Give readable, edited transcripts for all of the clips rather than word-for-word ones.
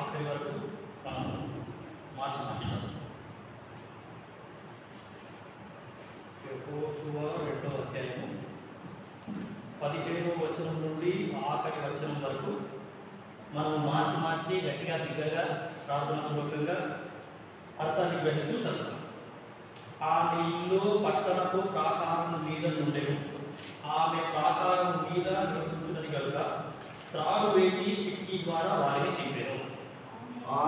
ఆఖరి వరకు మనం మార్చి చదువు. యెహోషువ 2వ అధ్యాయము 17వ వచనం నుండి ఆఖరి వచనం వరకు మనం మార్చి గట్టిగా బిగ్గరగా ప్రార్థనాపూర్వకంగా అర్థాన్ని గ్రహిస్తూ చదువుతాం. ఆమె ఇల్లు పట్టణపు ప్రాకారం మీద నుండెను. ఆమె ప్రాకారం మీద నివసించున్నది కనుక త్రాడు వేసి కిటికీ ద్వారా వారిని నింపెను. ఆ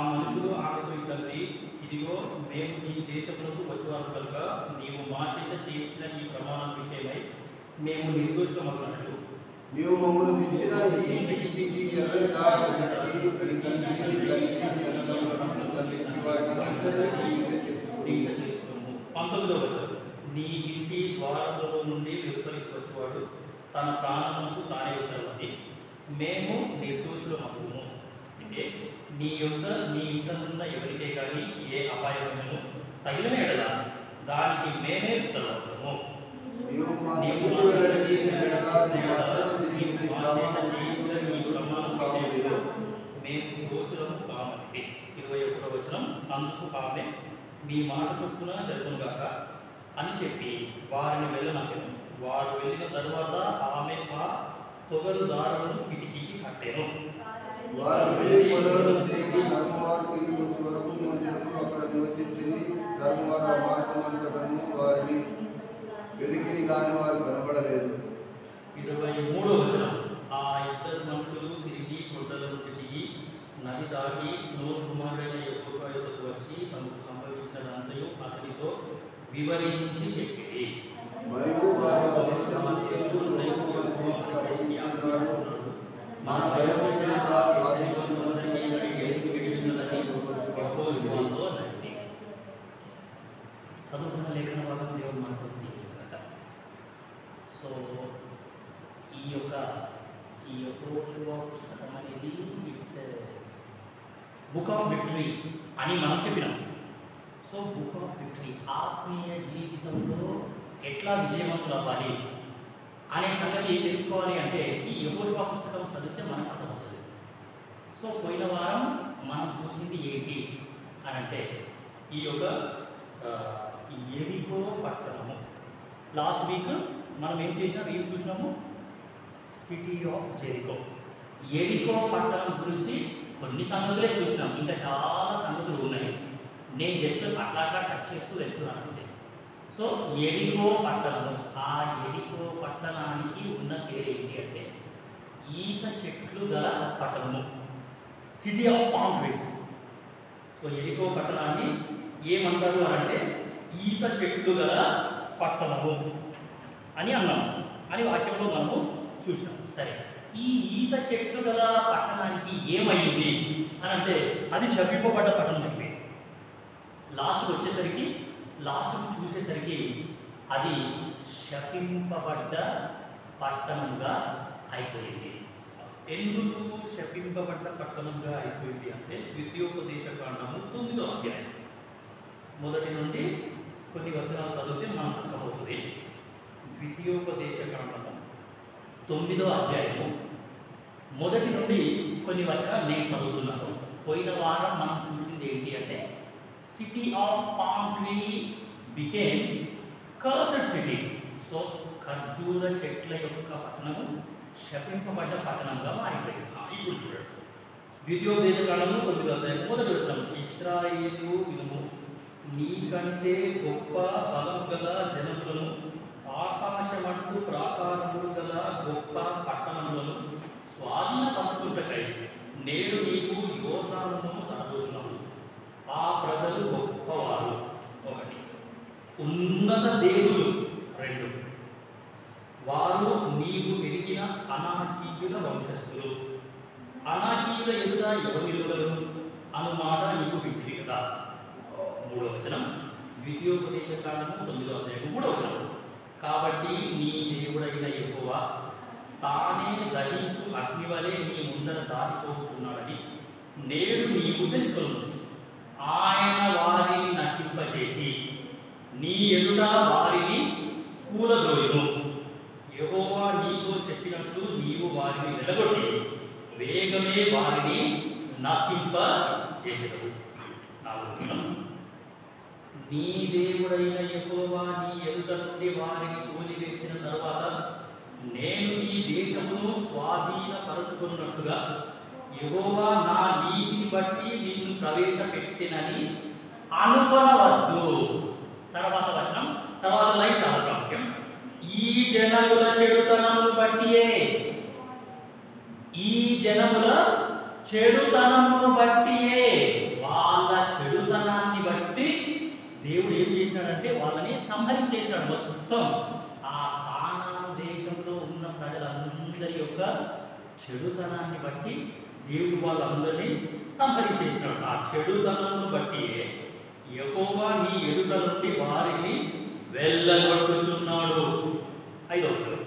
మనుషులు ఆమెతో ఇట్లంది, ఇదిగో మేము ఈ దేశంలోకి వచ్చేవారు కనుక నీవు మా చేత చేయించిన ఈ ప్రమాణం విషయమై మేము నిర్దోషమన్నట్లు నీవు మమ్మల్ని మించిన ఈ కిటికీకి ఎర్రని దారి పెట్టి చేసుకున్నాము. 19వ వచనం, నీ ఇంటి ద్వారముల నుండి వెలుపలికి వచ్చేవాడు తన ప్రాణములకు తానే ఉత్తరవది, మేము నిర్దోషులమగుము. అంటే నీ ఇంటనున్న ఎవరికే కానీ ఏ అపాయములను తగిలిన ఎడల దానికి మేమే ఉత్తరవము. మేము దోషులము కామంటే. 21వ వచనం, అందుకు ఆమె మీ మాట చొప్పున జరుగుగాక అని చెప్పి వారిని వెళ్ళనకెను. వారు వెళ్ళిన తరువాత ఆమె ఆ తొగరు దారులను కిటికీకి కట్టెను. వెలికిని కాని వారు కనబడలేదు. 23వ వచనం, ఆ ఇద్దరు మనుషులు తిరిగి గుడ్డల నుండి దిగి నది దాటి నూరు కుమారుడైన యెహోవా యొద్దకు వచ్చి తమకు సంభవించినదంతయు అతనితో వివరించి చెప్పిరి. మరియు చదువుకున్న లేఖన భాగం దేవుడు మాట్లాడుతుంది. సో ఈ యెహోషువ పుస్తకం అనేది ఇట్స్ బుక్ ఆఫ్ విక్టరీ అని మనం చెప్పినాం. సో బుక్ ఆఫ్ విక్టరీ, ఆత్మీయ జీవితంలో ఎట్లా విజయవంతులు అవ్వాలి అనే సంగతి తెలుసుకోవాలి అంటే ఈ యెహోషువ పుస్తకం చదివితే మనకు అర్థమవుతుంది. సో పోయిన వారం మనం చూసింది ఏంటి అని అంటే ఈ యెరికో పట్టణము. లాస్ట్ వీక్ మనం ఏం చూసినాము సిటీ ఆఫ్ జెరికో. యెరికో పట్టణం గురించి కొన్ని సంగతులే చూసినాం, ఇంకా చాలా సంగతులు ఉన్నాయి. నేను జస్ట్ అట్లా టచ్ చేస్తూ వెళ్తున్నాను అంతే. సో యెరికో పట్టణము, ఆ యెరికో పట్టణానికి ఉన్న పేరు ఏంటి అంటే ఈత చెట్లు గల పట్టణము, city of palm trees. So యెరికో పట్టణాన్ని ఏమంటారు అని అంటే ఈత చెట్లు గల పట్టణము అని అన్నాం అని వాక్యంలో మనము చూసాం. సరే, ఈ ఈత చెట్లు గల పట్టణానికి ఏమైంది అని అంటే అది శపింపబడ్డ పట్టణం అయిపోయింది. లాస్ట్కి చూసేసరికి అది శపింపబడ్డ పట్టణంగా అయిపోయింది. ఎందుకు శపింపబడ్డ పట్టణంగా అయిపోయింది అంటే ద్వితీయోపదేశ కాండము 9వ అధ్యాయం మొదటి నుండి కొన్ని వచనాలు చదివితే మనకు అర్థమవుతుంది. ద్వితీయోపదేశ కాండము 9వ అధ్యాయము మొదటి నుండి కొన్ని వచనాలు నేను చదువుతున్నాను. పోయిన వారం మనం చూసింది ఏంటి అంటే city of palm tree became cursed city. So ఖర్జూర చెట్ల యొక్క పట్టణము శపింపబడ్డ పట్టణంగా మారిపోయింది. ఇప్పుడు చూడండి, ద్వితీయోపదేశ కాండము 9వ అధ్యాయం మొదటి వచనం, ఇశ్రాయేలు వినుము, నీకంటే గొప్ప బలం గల జనములను ఆకాశమంటూ ప్రాకారములు గల గొప్ప పట్టణములను స్వాధీనపరచుకుంటకై నేడు నీకు యోర్దానును తరబోతున్నావు. ఆ ప్రజలు గొప్పవారు 1, ఉన్నత దేవులు 2, వారు నీవు ఎరిగిన అనాకీయుల వంశస్థులు. అనాకీయుల ఎదుట ఎవరు నిలవగలరు అను మాట నీకు వింటిది కదా. 3వ వచనం, ద్వితీయోపదేశ కాండము 9వ అధ్యాయం 3వ వచనం, కాబట్టి నీ దేవుడైన యెహోవా తానే దహించు అగ్నివలే నీ ముందర దాటిపోతున్నాడని నేడు నీవు తెలుసుకొను. ఆయన వారిని నశింపజేసి నీ ఎదుట వారిని కూలద్రోయును. యెహోవా నీతో చెప్పినట్లు నీవు వారిని వెలగొట్టి వేగమే వారిని నశింపజేసెదవు. 4 నీ దేవుడైన యెహోవా నీ ఎదుట నుండి వారిని కూలివేసిన తరువాత నేను ఈ దేశమును స్వాధీనపరచుకున్నట్లుగా యెహోవా నా నీతిని బట్టి నిన్ను ప్రవేశపెట్టినని అనుకొనవద్దు. తర్వాత వచనం, తర్వాత లైన్ చాలా ప్రాముఖ్యం. ఈ జనముల చెడుతనమును బట్టియే, ఈ జనముల చెడుతనమును బట్టియే, వాళ్ళ చెడుతనాన్ని బట్టి దేవుడు ఏం చేసినాడంటే వాళ్ళని సంహరించేసినాడు. మొత్తం ఆ కానాను దేశంలో ఉన్న ప్రజలందరి యొక్క చెడుతనాన్ని బట్టి దేవుడు వాళ్ళందరినీ సంహరించేసినాడు. ఆ చెడుతనమును బట్టి యెహోవా నీ ఎదుట నుండి వారిని వెళ్ళగొట్టుచున్నాడు. 5వ వచనం,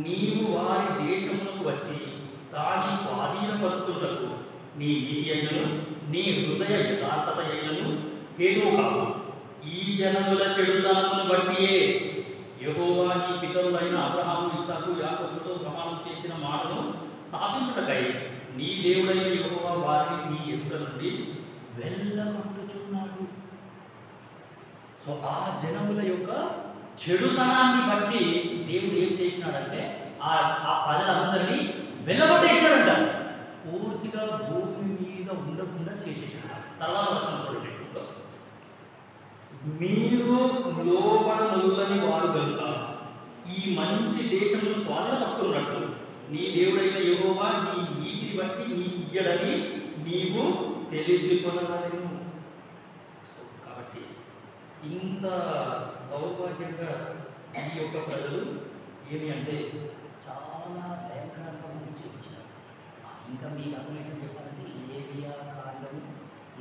నీవు వారి దేశములకు వచ్చి దాని స్వాధీనపరుచుకున్నకు నీ నీతి అయినను నీ హృదయ యథార్థత అయినను హేతువు కావు. ఈ జనముల చెడుతనమును బట్టియే యెహోవా నీ పితరులైన అబ్రహాము, ఇస్సాకు, యాకోబులతో ప్రమాణం చేసిన మాటను స్థాపించుటకై నీ దేవుడైన యెహోవా వారిని నీ ఎదుట నుండి వెళ్ళగొట్టుచున్నాడు. సో ఆ జనముల యొక్క చెడుతనాన్ని బట్టి దేవుడు ఏం చేసినాడంటే ఆ ప్రజలందరినీ వెళ్ళగొట్టేసినాడంట. పూర్తిగా భూమి మీద ఉండకుండా చేసేసినాడు. తర్వాత వచనం చూడండి, మీరు లోపడనులని వారు కనుక ఈ మంచి దేశంలో స్వాధీనపరుచుకున్నట్టు నీ దేవుడైన యెహోవా నీ నీతిని బట్టి నీకు ఇయ్యడని నీవు తెలిసికొనవలెను. కాబట్టి ఇంత దౌర్భాగ్యంగా ఈ యొక్క ప్రజలు ఏమి అంటే చాలా భయంకరంగా ఉండి చూపించారు. ఇంకా మీకు అర్థమేంటని చెప్పాలంటే లేవియా కాండము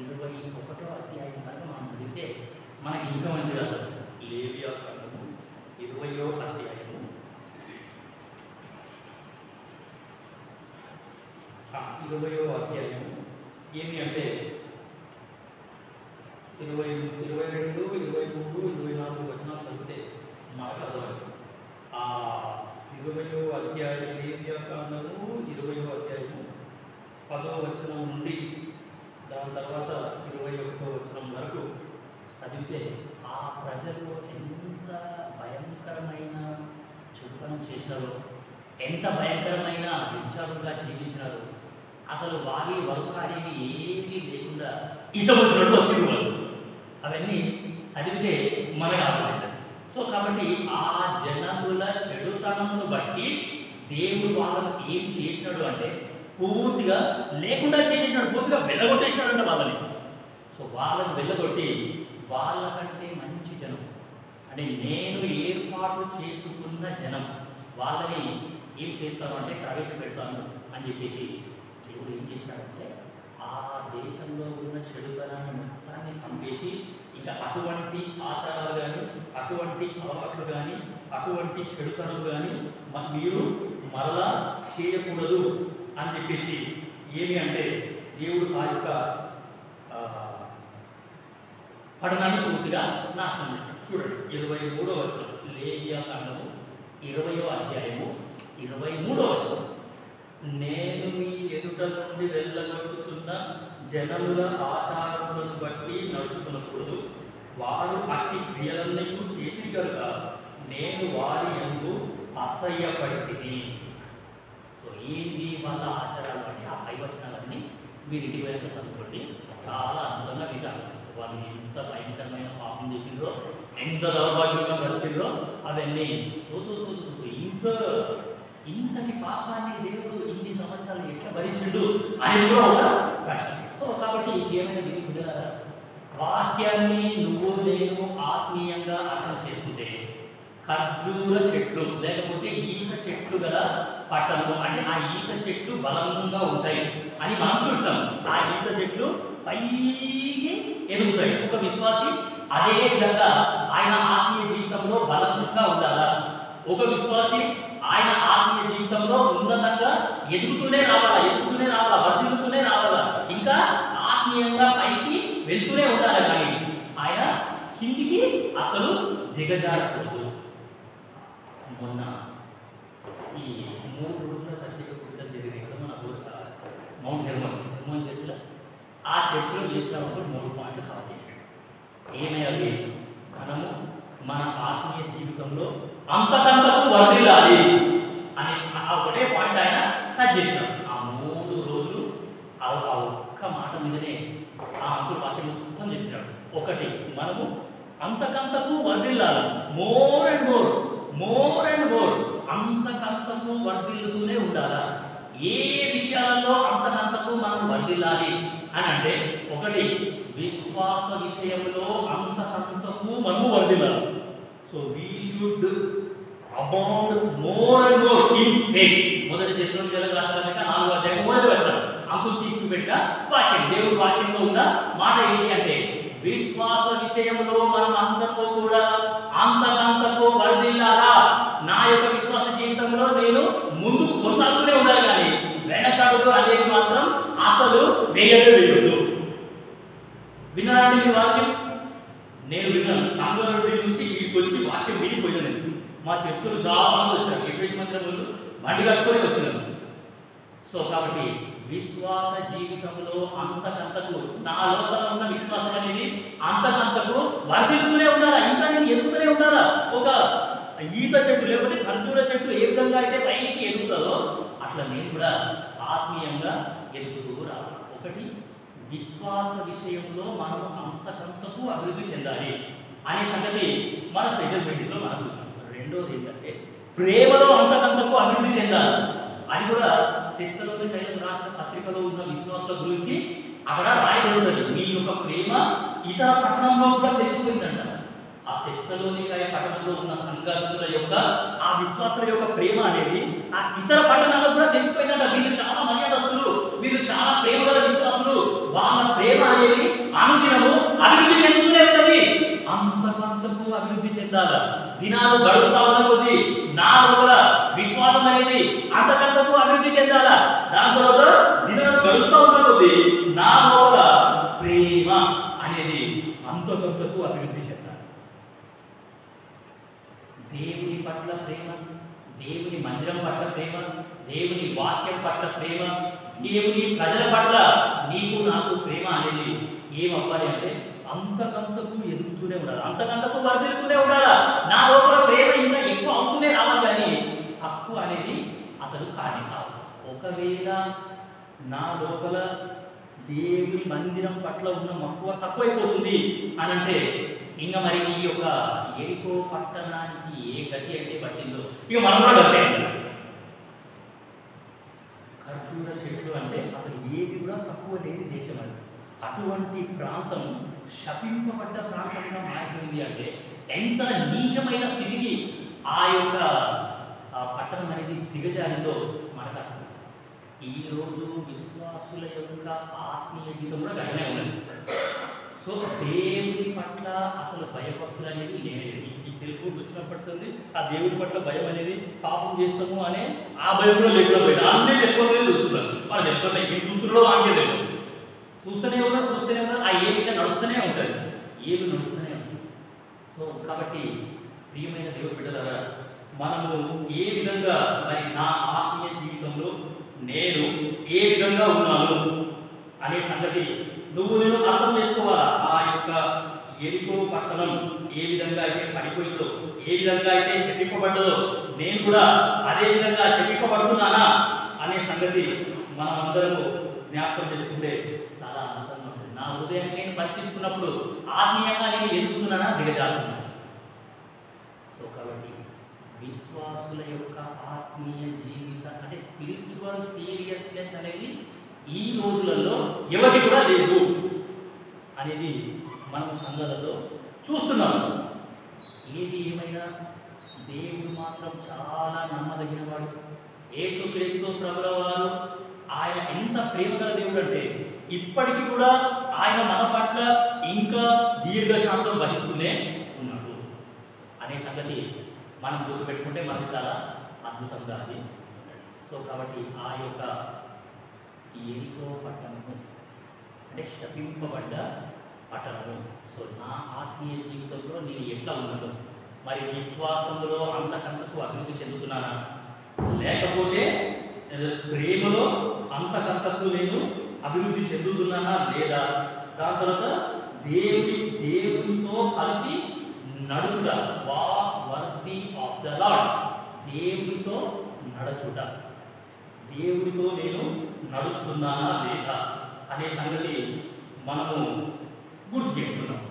21వ అధ్యాయం కనుక మనం చదివితే మనకి ఇంకా మంచిగా లేవియా కాండము 20వ అధ్యాయము 20వ అధ్యాయము ఏమి అంటే 22, 23, 24 వచనాలు చదివితే మనకు అర్థమవుతుంది. ఆ 20వ అధ్యాయం లేవియా కాండము 20వ అధ్యాయము 10వ వచనం నుండి దాని తర్వాత 21వ వచనం వరకు చదివితే ఆ ప్రజలు ఎంత భయంకరమైన చుట్టనం చేసినారో, ఎంత భయంకరమైన విచారుగా జీవించినారో, అసలు వారి వరుస అనేది ఏమీ లేకుండా ఇష్టమొచ్చినట్టు తిరుగుతారు. అవన్నీ చదివితే మనకు అర్థమవుతుంది. సో కాబట్టి ఆ జనముల చెడుతనమును బట్టి దేవుడు వాళ్ళను ఏం చేసినాడు అంటే పూర్తిగా లేకుండా చేసినాడు, పూర్తిగా వెళ్ళగొట్టేసినాడు అంటే వాళ్ళని. సో వాళ్ళని వెళ్ళగొట్టి వాళ్ళకంటే మంచి జనం అంటే నేను ఏర్పాటు చేసుకున్న జనం వాళ్ళని ఏం చేస్తాను అంటే ప్రవేశపెడతాను అని చెప్పేసి దేవుడు ఏం చేసినాడంటే ఆ దేశంలో ఉన్న చెడుతనాన్ని మొత్తాన్ని సంపేసి ఇంకా అటువంటి ఆచారాలు కానీ, అటువంటి అలవాట్లు కానీ, అటువంటి చెడుతనం కానీ మీరు మరలా చేయకూడదు అని చెప్పేసి ఏమి అంటే దేవుడు ఆ యొక్క పఠనాన్ని పూర్తిగా నాశనం చేశాడు. చూడండి 23వ వచనం, లేవియా కాండము 20వ అధ్యాయము 23వ వచనం, నేను మీ ఎదుట నుండి వెళ్ళగొట్టుచున్న జనముల ఆచారములను బట్టి నడుచుకున్నప్పుడు వారు అట్టి క్రియలన్నీ చేసి కనుక నేను వారి యందు అసహ్యపడితిని. సో ఏంటి వాళ్ళ ఆచారాలు అంటే ఆ పై వచనాలన్నీ మీరు ఇంటికి వెళ్ళక చదువుకోండి, చాలా అద్భుతంగా విధానం. వాళ్ళు ఎంత భయంకరమైన పాపం చేసిండ్రో, ఎంత దౌర్భాగ్యంగా బ్రతికిండ్రో అవన్నీ ఇంతటి పాపాన్ని దేవుడు ఇన్ని సంవత్సరాలు ఎట్లా భరించిండు అని కూడా ఒక ప్రశ్న. సో కాబట్టి ఏమైనా విధాల వాక్యాన్ని నువ్వు నేను ఆత్మీయంగా అర్థం చేసుకుంటే ఖర్జూర చెట్లు లేకపోతే ఈత చెట్లు గల పట్టణము అంటే ఆ ఈత చెట్లు బలంగా ఉంటాయి అని మనం చూస్తాం. ఆ ఈత చెట్లు పైకి ఎదుగుతాయి. ఒక విశ్వాసి అదే విధంగా ఆయన ఆత్మీయ జీవితంలో బలంగా ఉండాలా. ఒక విశ్వాసి ఆయన ఆత్మీయ జీవితంలో ఉన్నతంగా ఎదుగుతూనే రావాలా, వర్ధిల్లుతూనే రావాలా, ఇంకా ఆత్మీయ ఆత్మీయంగా పైకి వెళ్తూనే ఉండాలి, కానీ ఆయన కిందికి అసలు దిగజారకూడదు. మొన్న ఈ 3 రోజుల ప్రత్యేక పూజలు జరిగినాయి కదా మన మౌంట్ హెర్మోన్ చర్చిలో. ఆ చర్చిలో చేసినప్పుడు 3 పాయింట్లు కవర్ చేశాడు. ఏమయ్యాలి? మనము మన ఆత్మీయ జీవితంలో అంతకంతకు వర్ధిల్లాలి అని ఒకటే పాయింట్ ఆయన టచ్ చేసినాడు. ఆ 3 రోజులు ఆ ఒక్క మాట మీదనే ఆ అంకుల్ వాక్యం మొత్తం చెప్పినాడు. ఒకటి, మనము అంతకంతకు వర్ధిల్లాలి, more and more, more and more, అంతకంతకు వర్ధిల్లుతూనే ఉండాలా. ఏ విషయాలలో అంతకంతకు మనం వర్ధిల్లాలి అని అంటే, ఒకటి విశ్వాస విషయంలో అంతకంతకు మనము వర్ధిల్లాలి. So we should abound more and more in faith. మొదటి దశలోని రాష్ట్రాలక 4వ అధ్యాయం 1వ వచనం అంకుల్ తీసుకుపెట్టిన వాక్యం, దేవుడి వాక్యంలో ఉన్న మాట ఏంటి అంటే, విశ్వాస విషయంలో మనం అందరితో కూడా అంతకంతకు వర్ధిల్లాలా. నా యొక్క విశ్వాస జీవితంలో నేను ముందుకు కొనసాగుతూనే ఉండాలి, కానీ వెనకడుగు అనేది మాత్రం అసలు వేయొద్దు. విన్నారండి మీ వాక్యం? నేను విన్నాను. సాంగరెడ్డి నుంచి వీటికి వచ్చి వాక్యం విడిపోయాను. మా చర్చలు చాలా మంది వచ్చారు. ఎప్పటి మంది ముందు బండి కట్టుకొని వచ్చినారు. సో కాబట్టి విశ్వాస జీవితంలో అంతకంతకు, నా లోపల ఉన్న విశ్వాసం అనేది అంతకంతకు వర్ధిల్లుతూనే ఉండాలా. ఇంకా నేను ఎదుగుతూనే ఉండాలా. ఒక ఈత చెట్టు లేకపోతే ఖర్జూర చెట్టు ఏ విధంగా అయితే పైకి ఎదుగుతుందో అట్లా నేను కూడా ఆత్మీయంగా ఎదుగుతూ రావాలి. ఒకటి, విశ్వాస విషయంలో మనం అంతకంతకు అభివృద్ధి చెందాలి అనే సంగతి మన స్పెషల్ మీటింగ్లో మనం చూద్దాం. రెండోది ఏంటంటే, ప్రేమలో అంతకంతకు అభివృద్ధి చెందాలి. అది కూడా తెస్సలోనికైలకు రాసిన పత్రికలో ఉన్న విశ్వాసుల గురించి అక్కడ రాయబడి ఉన్నది. మీ యొక్క ప్రేమ ఇతర పట్టణంలో కూడా తెలిసిపోయిందంట. ఆ తెస్సలోనికయ పట్టణంలో ఉన్న సంఘస్థుల యొక్క ఆ విశ్వాసుల యొక్క ప్రేమ అనేది ఆ ఇతర పట్టణాలకు కూడా తెలిసిపోయిందంట. వీళ్ళు చాలా మర్యాదస్తులు, వీళ్ళు చాలా ప్రేమ గల విశ్వాసులు, వాళ్ళ ప్రేమ అనేది అనుదినము అభివృద్ధి చెందుతూనే ఉంటుంది. అంతకంతకు అభివృద్ధి చెందాలి. దినాలు గడుస్తూ ఉన్న కొద్దీ నా లోపల విశ్వాసం అనేది అంతకంతకు అభివృద్ధి చెందాలా. దాని తర్వాత దినాలు గడుస్తూ ఉన్న కొద్దీ నా లోపల ప్రేమ అనేది అంతకంతకు అభివృద్ధి చెందాలి. దేవుని పట్ల ప్రేమ, దేవుని మందిరం పట్ల ప్రేమ, దేవుని వాక్యం పట్ల ప్రేమ, దేవుని ప్రజల పట్ల నీకు నాకు ప్రేమ అనేది ఏమవ్వాలి అంటే అంతకంతకు ఎదుగుతూనే ఉండాలి, అంతకంతకు వర్ధిల్లుతూనే ఉండాలి. నా లోపల ప్రేమ ఇంకా ఎక్కువ అవుతూనే రావాలి, కానీ తక్కువ అనేది అసలు కానే కాదు. ఒకవేళ నా లోపల దేవుని మందిరం పట్ల ఉన్న మక్కువ తక్కువైపోతుంది అని అంటే ఇంకా మరి ఈ యొక్క ఎరికో పట్టణానికి ఏ గతి అయితే పట్టిందో ఇక మనం కూడా గతే. ఖర్జూర చెట్లు అంటే అసలు ఏది కూడా తక్కువ లేని దేశం అది. అటువంటి ప్రాంతం శపింపబడ్డ ప్రాంతంగా మారిపోయింది అంటే ఎంత నీచమైన స్థితికి ఆ యొక్క పట్టణం అనేది దిగజారిందో మనకు అర్థం. ఈరోజు విశ్వాసుల యొక్క ఆత్మీయ జీవితం కూడా గడనే ఉన్నది. సో దేవుని పట్ల అసలు భయభక్తులు అనేది లేదు. ఈ సెల్ ఫోన్ వచ్చినప్పటి ఆ దేవుని పట్ల భయం అనేది పాపం చేస్తాము అనే ఆ భయం కూడా లేకుండా పోయింది. అన్నీ చెప్పుకోలేదు చూస్తున్నారు. వాళ్ళు చెప్పుకోలే ఏం చూస్తున్నారో ఆమె లేదు. చూస్తూనే ఉన్నారు. ఆ ఏమి నడుస్తూనే ఉంటుంది, ఏమి నడుస్తూనే ఉంటుంది. సో కాబట్టి ప్రియమైన దేవుడి బిడ్డలారా, మనము ఏ విధంగా మరి నా ఆత్మీయ జీవితంలో నేను ఏ విధంగా ఉన్నాను అనే సంగతి నేను అర్థం చేసుకోవాలా. ఆ యొక్క ఎరికో పట్టణం ఏ విధంగా అయితే పడిపోయిందో, ఏ విధంగా అయితే శపింపబడ్డదో, నేను కూడా అదే విధంగా శపింపబడుతున్నానా అనే సంగతి మనం అందరము జ్ఞాపకం చేసుకుంటే చాలా ఆనందంగా ఉంటుంది. నా హృదయాన్ని నేను పరిశీలించుకున్నప్పుడు ఆత్మీయంగా నేను ఎదుగుతున్నానా, దిగజారుతున్నాను. సో కాబట్టి విశ్వాసుల యొక్క ఆత్మీయ జీవిత అంటే స్పిరిచువల్ సీరియస్నెస్ అనేది ఈ రోజులలో ఎవరికి కూడా లేదు అనేది మనం సంఘాలలో చూస్తున్నాము. ఏది ఏమైనా దేవుడు మాత్రం చాలా నమ్మదగిన వాడు. యేసుక్రీస్తు ప్రభుల వారు ఆయన ఎంత ప్రేమగల దేవుడు అంటే ఇప్పటికీ కూడా ఆయన మన పట్ల ఇంకా దీర్ఘశాంతం వహిస్తూనే ఉన్నాడు అనే సంగతి మనం గుర్తుపెట్టుకుంటే మనకు చాలా అద్భుతంగా అది. సో కాబట్టి ఆ యొక్క ఎరికో పట్టణము అంటే శపింపబడ్డ పట్టణము. సో నా ఆత్మీయ జీవితంలో నేను ఎట్లా ఉన్నాను? మరి విశ్వాసంలో అంతకంతకు అభివృద్ధి చెందుతున్నానా, లేకపోతే ప్రేమలో అంతకంతకు నేను అభివృద్ధి చెందుతున్నానా లేదా? దాని తర్వాత దేవునితో కలిసి నడుచుట, walk worthy of the Lord. దేవునితో నడుచుట, దేవునితో నేను నడుస్తున్నానా లేదా అనే సంగతి మనము గుర్తు చేసుకున్నాం.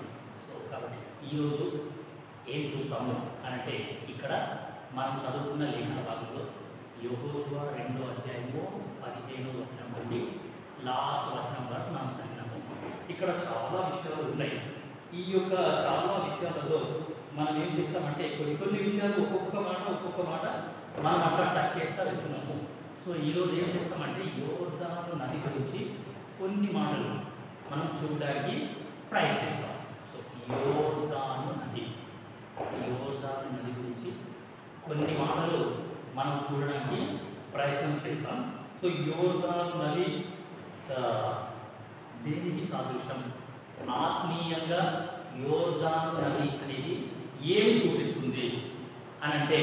సో కాబట్టి ఈరోజు ఏం చూస్తాము అంటే, ఇక్కడ మనం చదువుకున్న లేఖన భాగంలో యెహోషువ 2వ అధ్యాయము 15వ వచనం నుండి లాస్ట్ వచనం వరకు మనం చదివినాము. ఇక్కడ చాలా విషయాలు ఉన్నాయి. ఈ యొక్క చాలా విషయాలలో మనం ఏం చేస్తామంటే కొన్ని విషయాలు ఒక్కొక్క మాట మనం అట్లా టచ్ చేస్తూ వెళ్తున్నాము. సో ఈరోజు ఏం చేస్తామంటే యోర్దాను నది గురించి కొన్ని మాటలు మనం చూడడానికి ప్రయత్నిస్తాం. సో యోర్దాను నది గురించి కొన్ని మాటలు మనం చూడడానికి ప్రయత్నం చేస్తాం. సో యోర్దాను నది దేనికి సాదృశ్యం? ఆత్మీయంగా యోర్దాను నది అనేది ఏమి చూపిస్తుంది అని అంటే,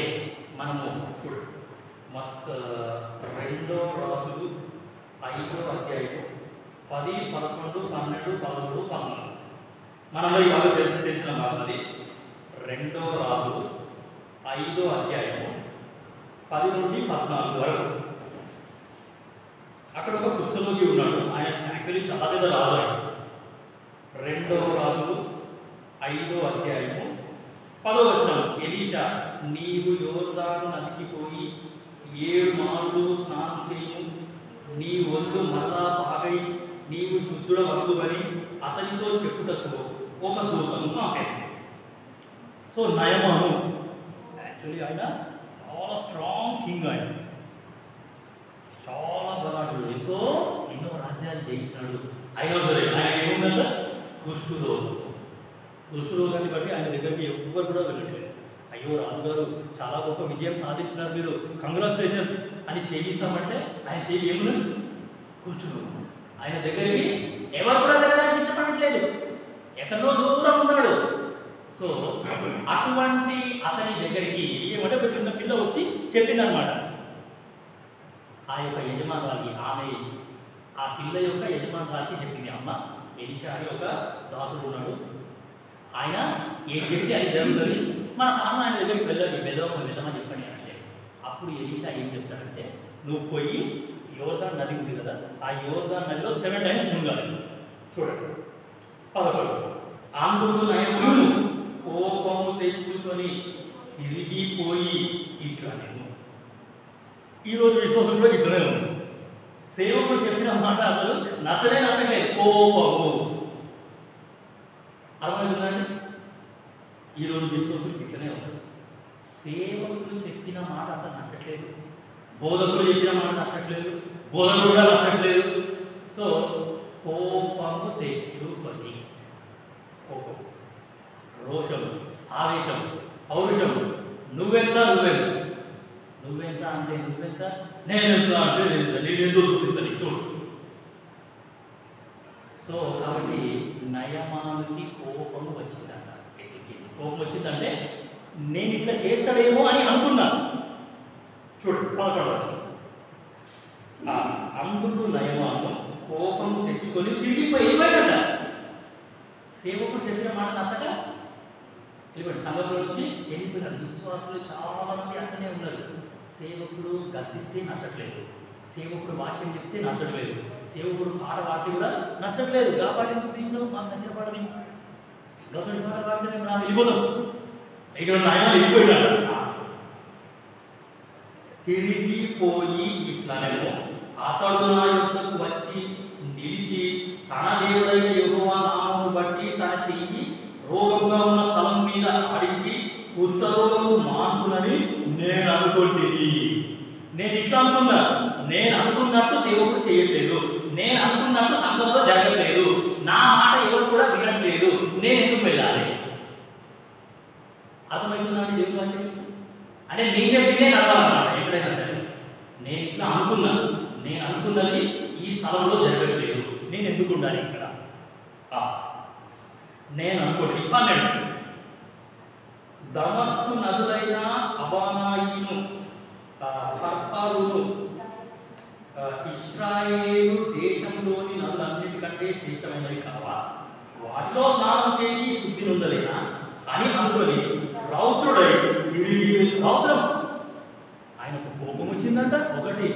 మనము చూడు 2 రాజులు 5వ అధ్యాయం 10, 11, 12, 13, 14 మనలో ఇవాళ తెలిసిన భాగం. అది 2 రాజులు 5వ అధ్యాయము 10 నుండి 14 వరకు. అక్కడ ఒక కుష్ఠరోగి ఉన్నాడు. ఆయన యాక్చువల్లీ చాలా పెద్ద రాజు. 2 రాజులు 5వ అధ్యాయము 10వ వచనం. ఎలీషా, నీవు యోర్దాను నదికి పోయి 7 మార్లు స్నానం చేయు, నీ ఒళ్ళు మరలా బాగై నీవు శుద్ధుడవద్దువని అతనితో చెప్పుటకు ఒక దూతను పంపాడు. సో నయమాను యాక్చువల్లీ ఆయన చాలా స్ట్రాంగ్ కింగ్. ఆయన చాలా బలాఢ్యుడు, ఎన్నో రాజ్యాలు జయించినాడు. అయినా సరే ఆయన ఏముందంట? కుష్ఠరోగాన్ని బట్టి ఆయన దగ్గరికి ఎవ్వరు కూడా వెళ్ళట్లేదు. అయ్యో రాజుగారు చాలా గొప్ప విజయం సాధించినారు, మీరు కంగ్రాచులేషన్స్ అని చేయిస్తామంటే ఆయన చేయి ఏమున్నది? కుష్ఠరోగం. ఆయన దగ్గరికి ఎవరు కూడా వెళ్ళడానికి ఇష్టపడట్లేదు, ఎక్కడో దూరం ఉన్నాడు. సో అటువంటి అతని దగ్గరికి ఏమంటే ఒక చిన్న పిల్ల వచ్చి చెప్పిందనమాట. ఆ యొక్క యజమానురాలికి, ఆ పిల్ల యొక్క యజమానురాలికి చెప్పింది, అమ్మ ఎలీషా అని ఒక దాసుడు ఉన్నాడు, ఆయన ఏం చెప్తే అది జరుగుతుంది, మన సామాన్ ఆయన దగ్గరికి వెళ్దామని చెప్పండి అంటే. అప్పుడు ఎలీషా ఏం చెప్తాడంటే, నువ్వు పోయి యోర్దాను నది ఉంది కదా, ఆ యోర్దాను నదిలో 7 times మునగాలి. చూడండి 11. అందుకు నయమాను కోపము తెచ్చుకొని తిరిగిపోయి ఇట్లా. నేను ఈరోజు విశ్వాసంలో ఇట్లనే ఉంది. సేవకుడు చెప్పిన మాట అసలు నచ్చలేదు, కోపము. అర్థమవుతుందండి? ఈరోజు విశ్వాసులు ఇట్లనే ఉంది. సేవకులు చెప్పిన మాట అసలు నచ్చట్లేదు, బోధకులు చెప్పిన మాట నచ్చట్లేదు, బోధకులు కూడా నచ్చట్లేదు. సో కోపము తెచ్చుకొని, కోపం, రోషం, ఆవేశం, పౌరుషం, నువ్వెంత అంటే నువ్వెంత, నేనెంత అంటే నేనెంతో చూపిస్తాను చూడు. సో కాబట్టి నయమానుకి కోపం వచ్చిందంట. కోపం వచ్చిందంటే నేను ఇట్లా చేస్తాడేమో అని అనుకున్నాను. చూడు 11. అందుకు నయమాను కోపం తెచ్చుకొని తిరిగిపోయి ఏమైందంట? సేవకుడు చెప్పిన మాట నచ్చక వెళ్ళిపోయాడు. సంఘంలో నుంచి వెళ్ళిపోయినారు. విశ్వాసులు చాలా మంది అక్కడనే ఉన్నారు. సేవకుడు గద్దిస్తే నచ్చట్లేదు, సేవకుడు వాక్యం చెప్తే నచ్చట్లేదు, సేవకుడు పాట పాడితే కూడా నచ్చట్లేదు. గా పాట ఎందుకు తీసినావు, మాకు నచ్చిన పాటది, గౌతమి పాట పాడితే మేము నాకు వెళ్ళిపోతాం. ఇక్కడ ఆయన వెళ్ళిపోయినాడు. తిరిగిపోయి ఇట్లానేమో అతడు నా యొద్దకు వచ్చి నిలిచి తన దేవుడైన యెహోవా నామమును బట్టి తన చెయ్యి రోగంగా ఉన్న స్థలం మీద ఆడించి కుష్ఠరోగము మానుకునని నేను అనుకుంటుంది. నేను ఇట్లా అనుకున్నా, నేను అనుకున్నట్టు సేవకుడు చేయట్లేదు, నేను అనుకున్నట్టు సంఘంలో జరగట్లేదు, నా మాట ఎవరు కూడా వినట్లేదు, నేను ఎందుకు వెళ్ళాలి? అర్థమవుతున్నాడు దేవుడు అంటే నేను చెప్పిందే నడవాలన్నమాట. ఎక్కడైనా సరే నేను ఇట్లా అనుకున్నాను, నేను అనుకున్నది ఈ స్థలంలో జరగట్లేదు, నేను ఎందుకు ఉండాలి ఇక్కడ? నేను అనుకోండి 12 దమస్కు నదులైన అబానాయిను ఫర్పారును ఇశ్రాయేలు దేశంలోని నదులన్నిటికంటే శ్రేష్టమైనవి కావా, వాటిలో స్నానం చేసి శుద్ధి నొందలేనా అని అనుకొని రౌద్రుడై తిరిగి రౌద్రం. ఆయనకు కోపం వచ్చిందంట. ఒకటి,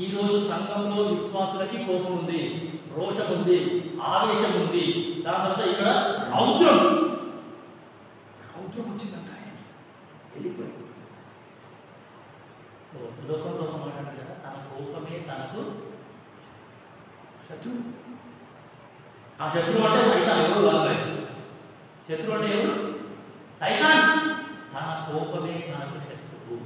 ఈరోజు సంఘంలో విశ్వాసులకి కోపం ఉంది, రోషం ఉంది, ఆవేశం ఉంది. దాని తర్వాత ఇక్కడ రౌద్రం వచ్చిందంట ఆయనకి, వెళ్ళిపోయింది. సో లోకంలో మాట్లాడారు కదా, తన కోపమే తనకు శత్రువు. ఆ శత్రువు అంటే సైతాన్, ఎవరు కాదు. శత్రువు అంటే ఎవరు? సైతాన్. తన కోపమే తనకు శత్రువు.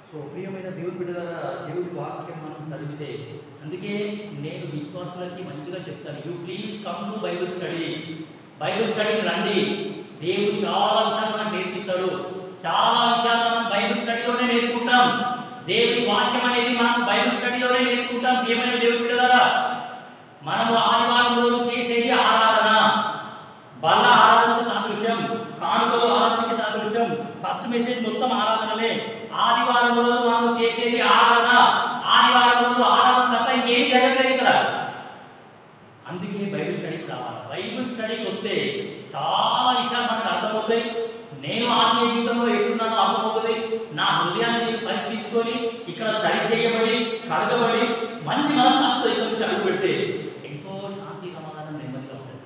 సో ప్రియమైన దేవుడి బిడ్డలారా, దేవుడి వాక్యం మనం చదివితే, అందుకే నేను విశ్వాసులకి మంచిగా చెప్తాను, you please come to Bible study. Bible స్టడీకి రండి. దేవుడు చాలా విషయాలు మనకు నేర్పిస్తాడు. చాలా విషయాలు మనం బైబిల్ స్టడీలోనే నేర్చుకుంటాం. దేవుడి వాక్యం అనేది మనం బైబిల్ స్టడీలోనే నేర్చుకుంటాం. ప్రియమైన దేవుడి బిడ్డలారా, మనము ఆదివారం రోజు చేసేది ఆరాధన. బల్ల ఆరాధనకు సాదృశ్యం, కానుకలు ఆరాధనకి సాదృశ్యం. ఫస్ట్ మెసేజ్ మొత్తం ఆరాధనలే. ఆదివారం రోజు మనం చేసేది ఆరాధన. ఆదివారం రోజు ఆరాధన తప్ప ఇంకేం జరగలేదు ఇక్కడ. అందుకే బైబిల్ స్టడీకి రావాలి. బైబిల్ స్టడీకి వస్తే చాలా విషయాలు మనకు అర్థమవుతాయి. నేను ఆత్మీయ జీవితంలో ఎట్టున్నానో అర్థమవుతుంది. నా హృదయాన్ని పరీక్షించుకొని ఇక్కడ సరి చేయబడి కడగబడి మంచి మనస్సాక్షితో ఇక్కడ నుంచి అడుగు పెడితే ఎంతో శాంతి సమాధానం నెమ్మదిగా ఉంటుంది.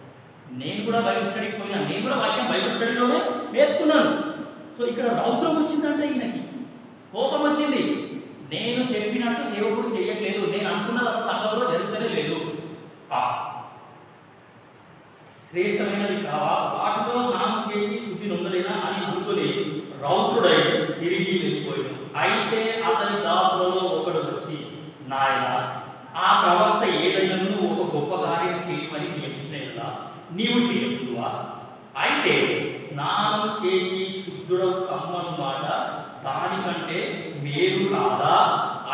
నేను కూడా బైబిల్ స్టడీకి పోయినా, నేను కూడా వాక్యం బైబిల్ స్టడీలోనే నేర్చుకున్నాను. సో ఇక్కడ రౌద్రం వచ్చిందంటే ఈయనకి కోపం వచ్చింది. నేను చెప్పినట్టు సేవకుడు చేయట్లేదు, నేను అనుకున్నది అసలు సంఘంలో జరుగుతూనే లేదు. శ్రేష్టమైనది కావా, వాటిలో స్నానం చేసి శుద్ధి నొందలేనా అని అనుకుని రౌద్రుడై తిరిగి వెళ్ళిపోయాడు. అయితే అతని దాసులలో ఒకడు వచ్చి, నాయన, ఆ ప్రవక్త ఏదైనా ఒక గొప్ప కార్యం చేయమని నియమించినదా నీవు చేయకువా? అయితే స్నానం చేసి శుద్ధుడవు కమ్మన్నమాట దానికంటే మేలు కాదా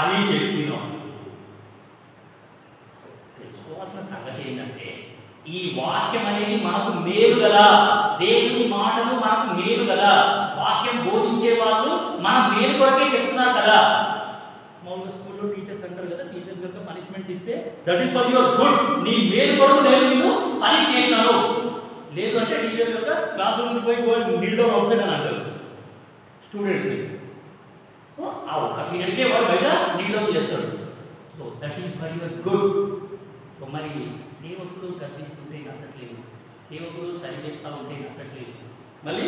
అని చెప్పినాం. తెలుసుకోవాల్సిన సంగతి ఏంటంటే, ఈ వాక్యం అనేది మనకు మేలు కదా. దేవుని మాటలు మనకు మేలు కదా. వాక్యం బోధించే వాళ్ళు మన మేలు కొరకే చెప్తున్నారు కదా. మామూలుగా స్కూల్లో టీచర్స్ అంటారు కదా, టీచర్స్ కనుక పనిష్మెంట్ ఇస్తే that is for your good, నీ మేలు కొరకు నేను నిన్ను పనిష్ చేసినాను. లేదు అంటే టీచర్ కనుక క్లాస్ రూమ్కి పోయి నీళ్ళు అవుట్ సైడ్ అని అంటారు స్టూడెంట్స్ని. సో ఆ ఒక్క పీరియడ్కే వాడు బయట నీళ్ళు చేస్తాడు. So that is for your good. So మరి సేవకులు గర్దిస్తుంటే నచ్చట్లేదు, సేవకులు సరి చేస్తూ ఉంటే నచ్చట్లేదు, మళ్ళీ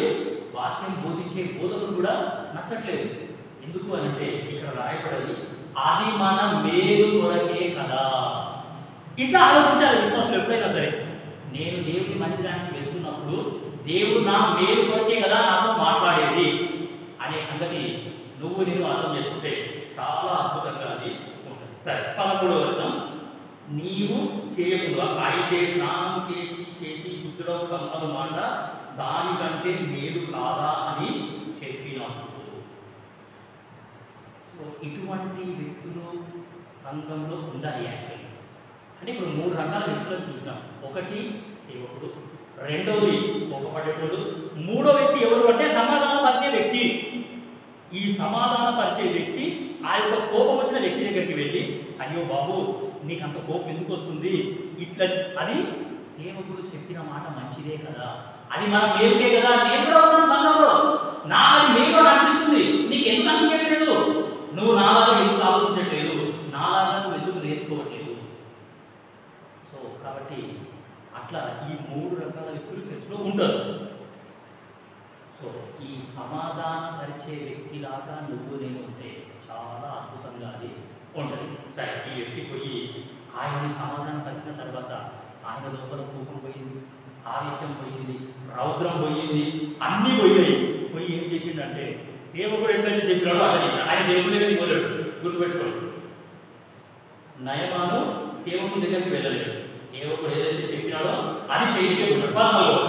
వాక్యం బోధించే బోధకులు కూడా నచ్చట్లేదు. ఎందుకు అంటే ఇక్కడ రాయబడి అది మన మేలు కొరకే కదా. ఇట్లా ఆలోచించాలి విశ్వాసులు ఎప్పుడైనా సరే. నేను దేవుని మందిరానికి వెళ్తున్నప్పుడు దేవుడు నా మేలు కొరకే కదా నాతో మాట్లాడేది అనే సంగతి నేను అర్థం చేసుకుంటే చాలా అద్భుతంగా అది ఉంటుంది. సరే, 13వ వచనం, నీవు చేయకుండా అయితే స్నానం చేసి శుద్ధుడవు కమ్మను మాట దానికంటే మేలు కాదా అని చెప్పినప్పుడు. సో ఇటువంటి వ్యక్తులు సంఘంలో ఉండాలి. యాక్చువల్లీ అంటే ఇప్పుడు 3 రకాల వ్యక్తులను చూసినాం. ఒకటి సేవకుడు, రెండవది కోపపడేటోడు, మూడో వ్యక్తి ఎవరు అంటే సమాధానపరిచే వ్యక్తి. ఈ సమాధానపరిచే వ్యక్తి ఆ యొక్క కోపం వచ్చిన వ్యక్తి దగ్గరికి వెళ్ళి, అయ్యో బాబు నీకు అంత కోపం ఎందుకు వస్తుంది, ఇట్లా అది సేవకుడు చెప్పిన మాట మంచిదే కదా, అది మన మేలుకే కదా, నేను కూడా ఉన్నాను సంఘంలో, నా అది మేలు అనిపిస్తుంది, నీకు ఎందుకు అనిపించట్లేదు, నువ్వు నాలాగా ఎందుకు ఆలోచించట్లేదు, నాలాగా నువ్వు ఎందుకు నేర్చుకోవట్లేదు. సో కాబట్టి అట్లా ఈ 3 రకాల వ్యక్తులు చర్చలో ఉంటారు. సో ఈ సమాధానపరిచే వ్యక్తిలాగా నువ్వు నేను ఉంటే చాలా అద్భుతంగా అది ఉంటుంది. సరే, ఈ వ్యక్తి పోయి ఆయన్ని సమాధానపరిచిన తర్వాత ఆయన లోపల కోపం పోయింది, ఆవేశం పోయింది, రౌద్రం పోయింది, అన్నీ పోయినాయి. పోయి ఏం చేసిండంటే సేవకుడు ఎట్లయితే చెప్పినాడో అది ఆయన సేవకుడే పోలేడు. గుర్తుపెట్టుకోండి, నయమాను సేవకుడి దగ్గరికి వెళ్ళలేదు. సేవకుడు ఏదైతే చెప్పినాడో అది చేయలేకపోయాడు.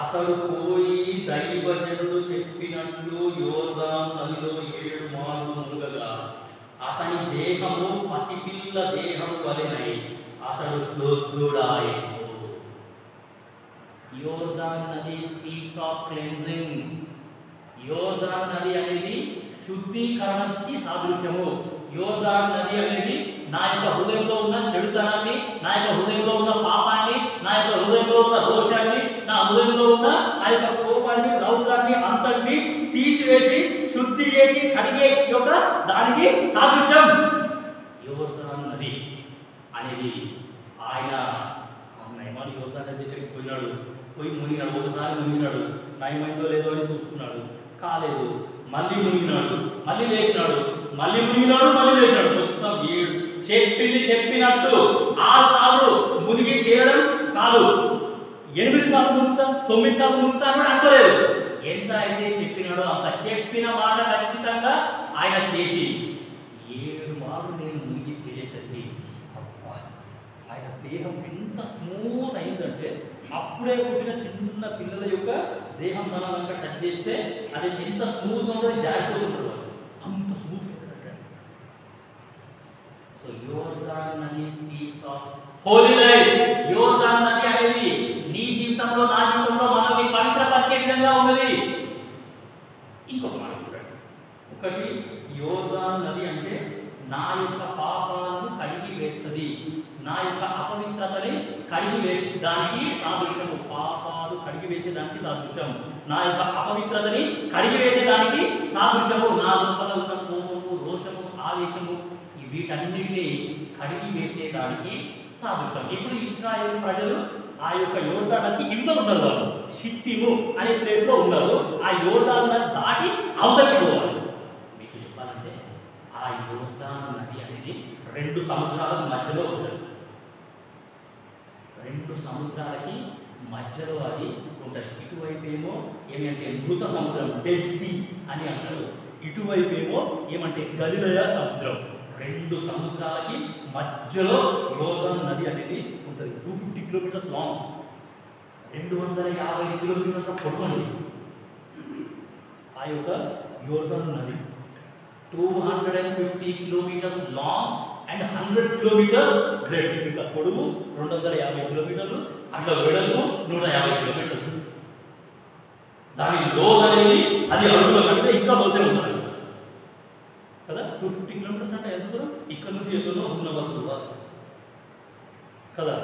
అతడు పోయి దైవజనుడు చెప్పినట్లు యోర్దాను నదిలో 7 మార్లు మునుగగా అతని దేహము పసిపిల్ల దేహం వలెనై అతడు శుద్ధుడాయెను. యోర్దాను నది స్పీక్స్ ఆఫ్ క్లెన్జింగ్. యోర్దాను నది అనేది శుద్ధీకరణకి సాదృశ్యము. యోర్దాను నది అనేది నా యొక్క హృదయంలో ఉన్న చెడుతనాన్ని, నా యొక్క హృదయంలో ఉన్న పాపాన్ని, నా యొక్క హృదయంలో ఉన్న దోషాన్ని, నా హృదయంలో ఉన్న ఆ యొక్క కోపాన్ని, రౌద్రాన్ని అంతటిని తీసివేసి శుద్ధి చేసి కడిగే యొక్క దానికి సాదృశ్యం యోర్దాను నది అనేది. ఆయన నయమాను యోర్దాను నది దగ్గరికి పోయినాడు, పోయి మునిగినాడు. ఒకసారి మునిగినాడు, నయమైందో లేదో అని చూసుకున్నాడు, కాలేదు. మళ్ళీ మునిగినాడు, మళ్ళీ లేచినాడు, మళ్ళీ మునిగినాడు, మళ్ళీ లేచినాడు. మొత్తం చెప్పింది చెప్పినట్టు 6 సార్లు మునిగి తేలడం కాదు, 8 సార్లు మునుగుతా, 9 సార్లు మునుగుతా అని అనుకోలేదు. ఎంత అయితే చెప్పినాడో అంత చెప్పిన మాట ఖచ్చితంగా ఆయన చేసి 7 మార్లు నేను మునిగి తేలేసరికి ఆయన దేహం ఎంత స్మూత్ అయిందంటే అప్పుడే పుట్టిన చిన్న పిల్లల యొక్క దేహం మనం కనుక టచ్ చేస్తే అది ఎంత స్మూత్గా ఉందో జారిపోతుంటారు, అంత స్మూత్. సో యోర్దాను నది స్పీక్స్ ఆఫ్ హోలీ లైఫ్. యోర్దాను నది అనేది నీ జీవితంలో, నా జీవితంలో మనల్ని పవిత్రపరిచే విధంగా ఉన్నది. ఇంకొక మాట చూడండి. ఒకటి, యోర్దాను నది అంటే నా యొక్క పాపాలను కడిగి వేస్తుంది, నా యొక్క అపవిత్రతని కడిగి వేసి దానికి సాదృశ్యము. పాపాలు కడిగి వేసేదానికి సాదృశ్యం, నా యొక్క అపవిత్రతని కడిగి వేసేదానికి సాదృశ్యము. నా లోపల ఉన్న కోపము, రోషము, ఆవేశము వీటన్నిటిని కడిగి వేసేదానికి సాదృశ్యం. ఇప్పుడు ఇశ్రాయేలు ప్రజలు ఆ యొక్క యోర్దాను నదికి ఇంట్లో ఉన్నారు, వాళ్ళు షిత్తిము అనే ప్లేస్లో ఉన్నారు. ఆ యోర్దాను నది దాటి అవతలికి పోవాలి. మీకు చెప్పాలంటే ఆ యోర్దాను నది అనేది 2 సముద్రాల మధ్యలో ఉంటుంది. 2 సముద్రాలకి మధ్యలో అది ఉంటుంది. ఇటువైపు ఏమో ఏమంటే మృత సముద్రం, డెడ్ సీ అని అంటారు. ఇటువైపు ఏమో ఏమంటే గలిలయ సముద్రం. 2 సముద్రాలకి మధ్యలో యోర్దాను నది అనేది ఉంటుంది. 250 కిలోమీటర్స్ లాంగ్, 250 కిలోమీటర్ల పొడవు ఆ యొక్క యోర్దాను నది. 250 kilometres long and 100 kilometres bread. ఇంకా పొడవు 250 కిలోమీటర్లు, అట్లా వెడల్పు 150 కిలోమీటర్లు. దాని లోతు అనేది 10 అడుగుల కంటే ఇంకా లోతే ఉంటుంది కదా. 250 కిలోమీటర్స్ అంటే ఎంత దూరం? ఇక్కడ నుంచి ఎదురులో ఉన్నవాళ్ళు పోవాలి కదా,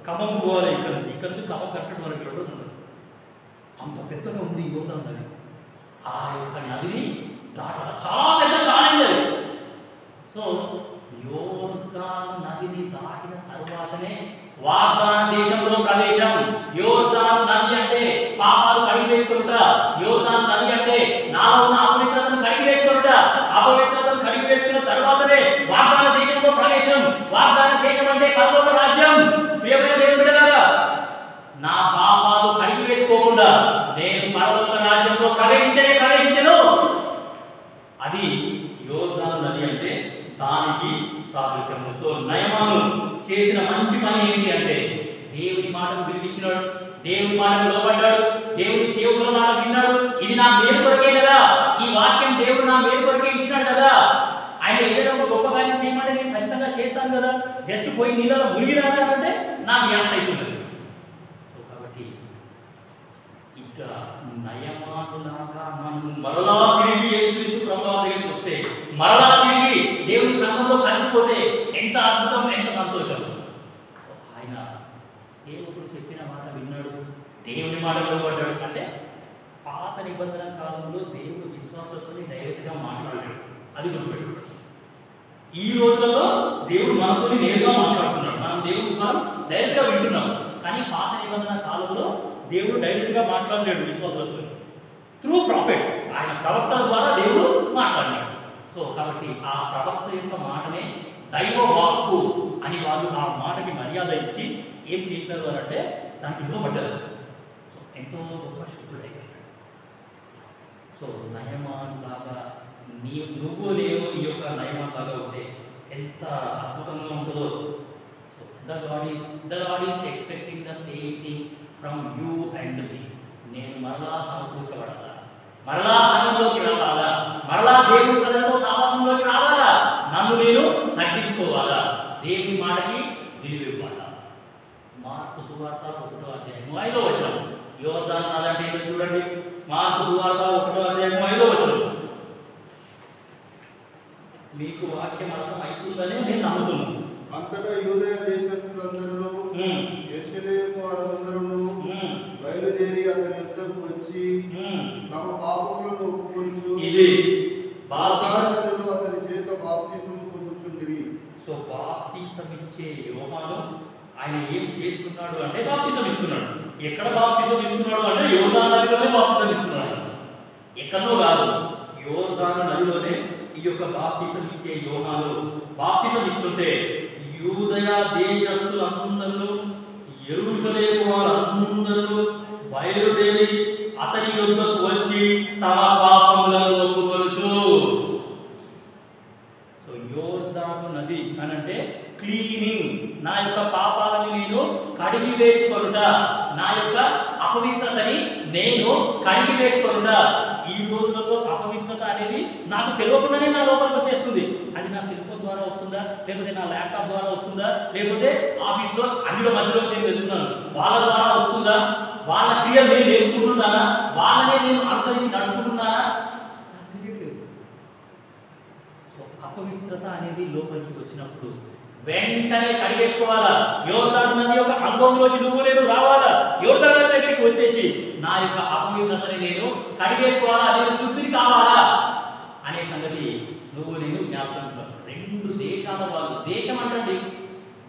ఖమ్మం పోవాలి. ఇక్కడ నుంచి ఖమ్మం కరెక్ట్ 100 కిలోమీటర్స్ ఉంటుంది. అంత పెద్దగా ఉంది యోర్దాను నది. ఆ యొక్క నదిని దాటాలి, చాలా పెద్ద ఛాలెంజ్ అది. సో యోర్దాను నదిని దాటిన తరువాతనే వాగ్దాన దేశంలో ప్రవేశం. యోర్దాను నది అంటే పాపాలు కడిగి వేసుకుంటా, యోర్దాను నది అంటే నాలో ఉన్న అపవిత్రతను కడిగి వేసుకుంటా, అపవిత్రతను కడిగి వేసుకున్న తరువాతనే వాగ్దాన దేశంలో ప్రవేశం. వాగ్దాన దేశం అంటే పరలోక రాజ్యం. ప్రియమైన దేవుని బిడ్డలారా, నా పాపాలు కడిగి వేసుకోకుండా నేను పరలోక రాజ్యంలో ప్రవేశించను. అది యోర్దాను నది అంటే దానికి సాదృశ్యము. సో నయమాను చేసిన మంచి పని ఏంటి అంటే దేవుని మాటను వినిపించినాడు, దేవుని మాటను లోబడ్డాడు, దేవుని సేవకుల మాట విన్నాడు. ఇది నా మేలు కొరకే కదా, ఈ వాక్యం దేవుడు నా మేలు కొరకే ఇచ్చినాడు కదా. ఆయన ఏదైనా ఒక గొప్ప కార్యం చేయమంటే నేను ఖచ్చితంగా చేస్తాను కదా. జస్ట్ పోయి నీళ్ళలో మునిగి రాగానంటే నాకు వ్యాస అవుతుంది. సో కాబట్టి ఇక నయమానులాగా మనం మరలా తిరిగి యేసుక్రీస్తు ప్రభువు దగ్గరికి వస్తే, మరలా తిరిగి దేవుని సంఘంలో కలిసిపోతే ఎంత అద్భుతం, ఎంత సంతోషం. ఆయన సేవకుడు చెప్పిన మాట విన్నాడు, దేవుని మాటలో పడ్డాడు. అంటే పాత నిబంధన కాలంలో దేవుడు విశ్వాసులతో డైరెక్ట్గా మాట్లాడాడు, అది గుర్తుపెట్టాడు. ఈ రోజులలో దేవుడు మనతో నేరుగా మాట్లాడుతున్నాడు, మనం దేవుని స్వరం డైరెక్ట్గా వింటున్నాం. కానీ పాత నిబంధన కాలంలో దేవుడు డైరెక్ట్గా మాట్లాడలేడు విశ్వాసులతో, త్రూ ప్రాఫిట్స్, ఆయన ప్రవక్తల ద్వారా దేవుడు మాట్లాడినాడు. సో కాబట్టి ఆ ప్రవక్త యొక్క మాటనే దైవ వాక్కు అని వాళ్ళు ఆ మాటకి మర్యాద ఇచ్చి ఏం చేసినారు అని అంటే దానికి లోబడ్డారు. సో ఎంతో గొప్ప శుద్ధుడైపోయాడు. సో నయమానులాగా నువ్వు నేను ఈ యొక్క నయమానులాగా ఉంటే ఎంత అద్భుతంగా ఉంటుందో. So the Lord is expecting the same thing from you and me. నేను మరలా సమకూర్చబడాలా, మరలా సంఘంలోకి రావాలా, మరలా దేవుని ప్రజలతో సహవాసంలోకి రావాలా, నన్ను నేను తగ్గించుకోవాలా, దేవుని మాటకి విలువ ఇవ్వాలా. సువార్త 1వ అధ్యాయము 5వ వచనం. యోర్దాను నది అంటే ఏంటో చూడండి. మార్కు సువార్త 1వ అధ్యాయము 5వ వచనం. మీకు వాక్యం అర్థం అవుతుందని నేను నమ్ముతున్నాను. అంతటా యూదయ దేశస్థులందరూ యెరూషలేము వారందరూ బయలుదేరి అతని యొద్దకు వచ్చి తమ పాపములను ఒప్పుకొనుచు ఇది బాప్తిసములో అతని చేత బాప్తిసము పొందుచుండిరి. సో బాప్తిసం ఇచ్చే యోహాను ఆయన ఏం చేస్తున్నాడు అంటే బాప్తిసం ఇస్తున్నాడు. ఎక్కడ బాప్తిసం ఇస్తున్నాడు అంటే యోర్దాను నదిలోనే బాప్తిసం ఇస్తున్నాడు. ఎక్కడో కాదు, యోర్దాను నదిలోనే ఈ యొక్క బాప్తిసం ఇచ్చే యోహాను బాప్తిసం ఇస్తుంటే యూదయ దేశస్థులందరూ యెరూషలేము వారందరూ బయలుదేరి అతని యొద్దకు వచ్చి తమ పాపములను ఒప్పుకొనుచు. సో యోర్దాను నది అనంటే క్లీనింగ్, నా యొక్క పాపాలని నేను కడిగి వేసుకొనుట, నా యొక్క అపవిత్రతని నేను కడిగి వేసుకొనుట. ఈ రోజులలో అపవిత్రత అనేది నాకు తెలియకుండానే నా లోపలికి వచ్చేస్తుంది. అది నా సెల్ ఫోన్ ద్వారా వస్తుందా, లేకపోతే నా ల్యాప్టాప్ ద్వారా వస్తుందా, లేకపోతే ఆఫీస్లో అన్నిలో మధ్యలో నేను వెళ్తున్నాను వాళ్ళ ద్వారా వస్తుందా, వాళ్ళ క్రియలు నేను నేర్చుకుంటున్నానా, వాళ్ళనే నేను అనుసరించి నడుచుకుంటున్నానా, నాకు తెలియట్లేదు. సో అపవిత్రత అనేది లోపలికి వచ్చినప్పుడు వెంటనే కడిగేసుకోవాలా. యోర్దాను నది యొక్క అనుభవంలోకి నువ్వు నేను రావాలా. యోర్దాను నది దగ్గరికి వచ్చేసి నా యొక్క అపవిత్రతని నేను కడిగేసుకోవాలా, నేను శుద్ధిని కావాలా అనే సంగతి నువ్వు నేను జ్ఞాపకం. రెండు దేశాల వాళ్ళు, దేశం అంటే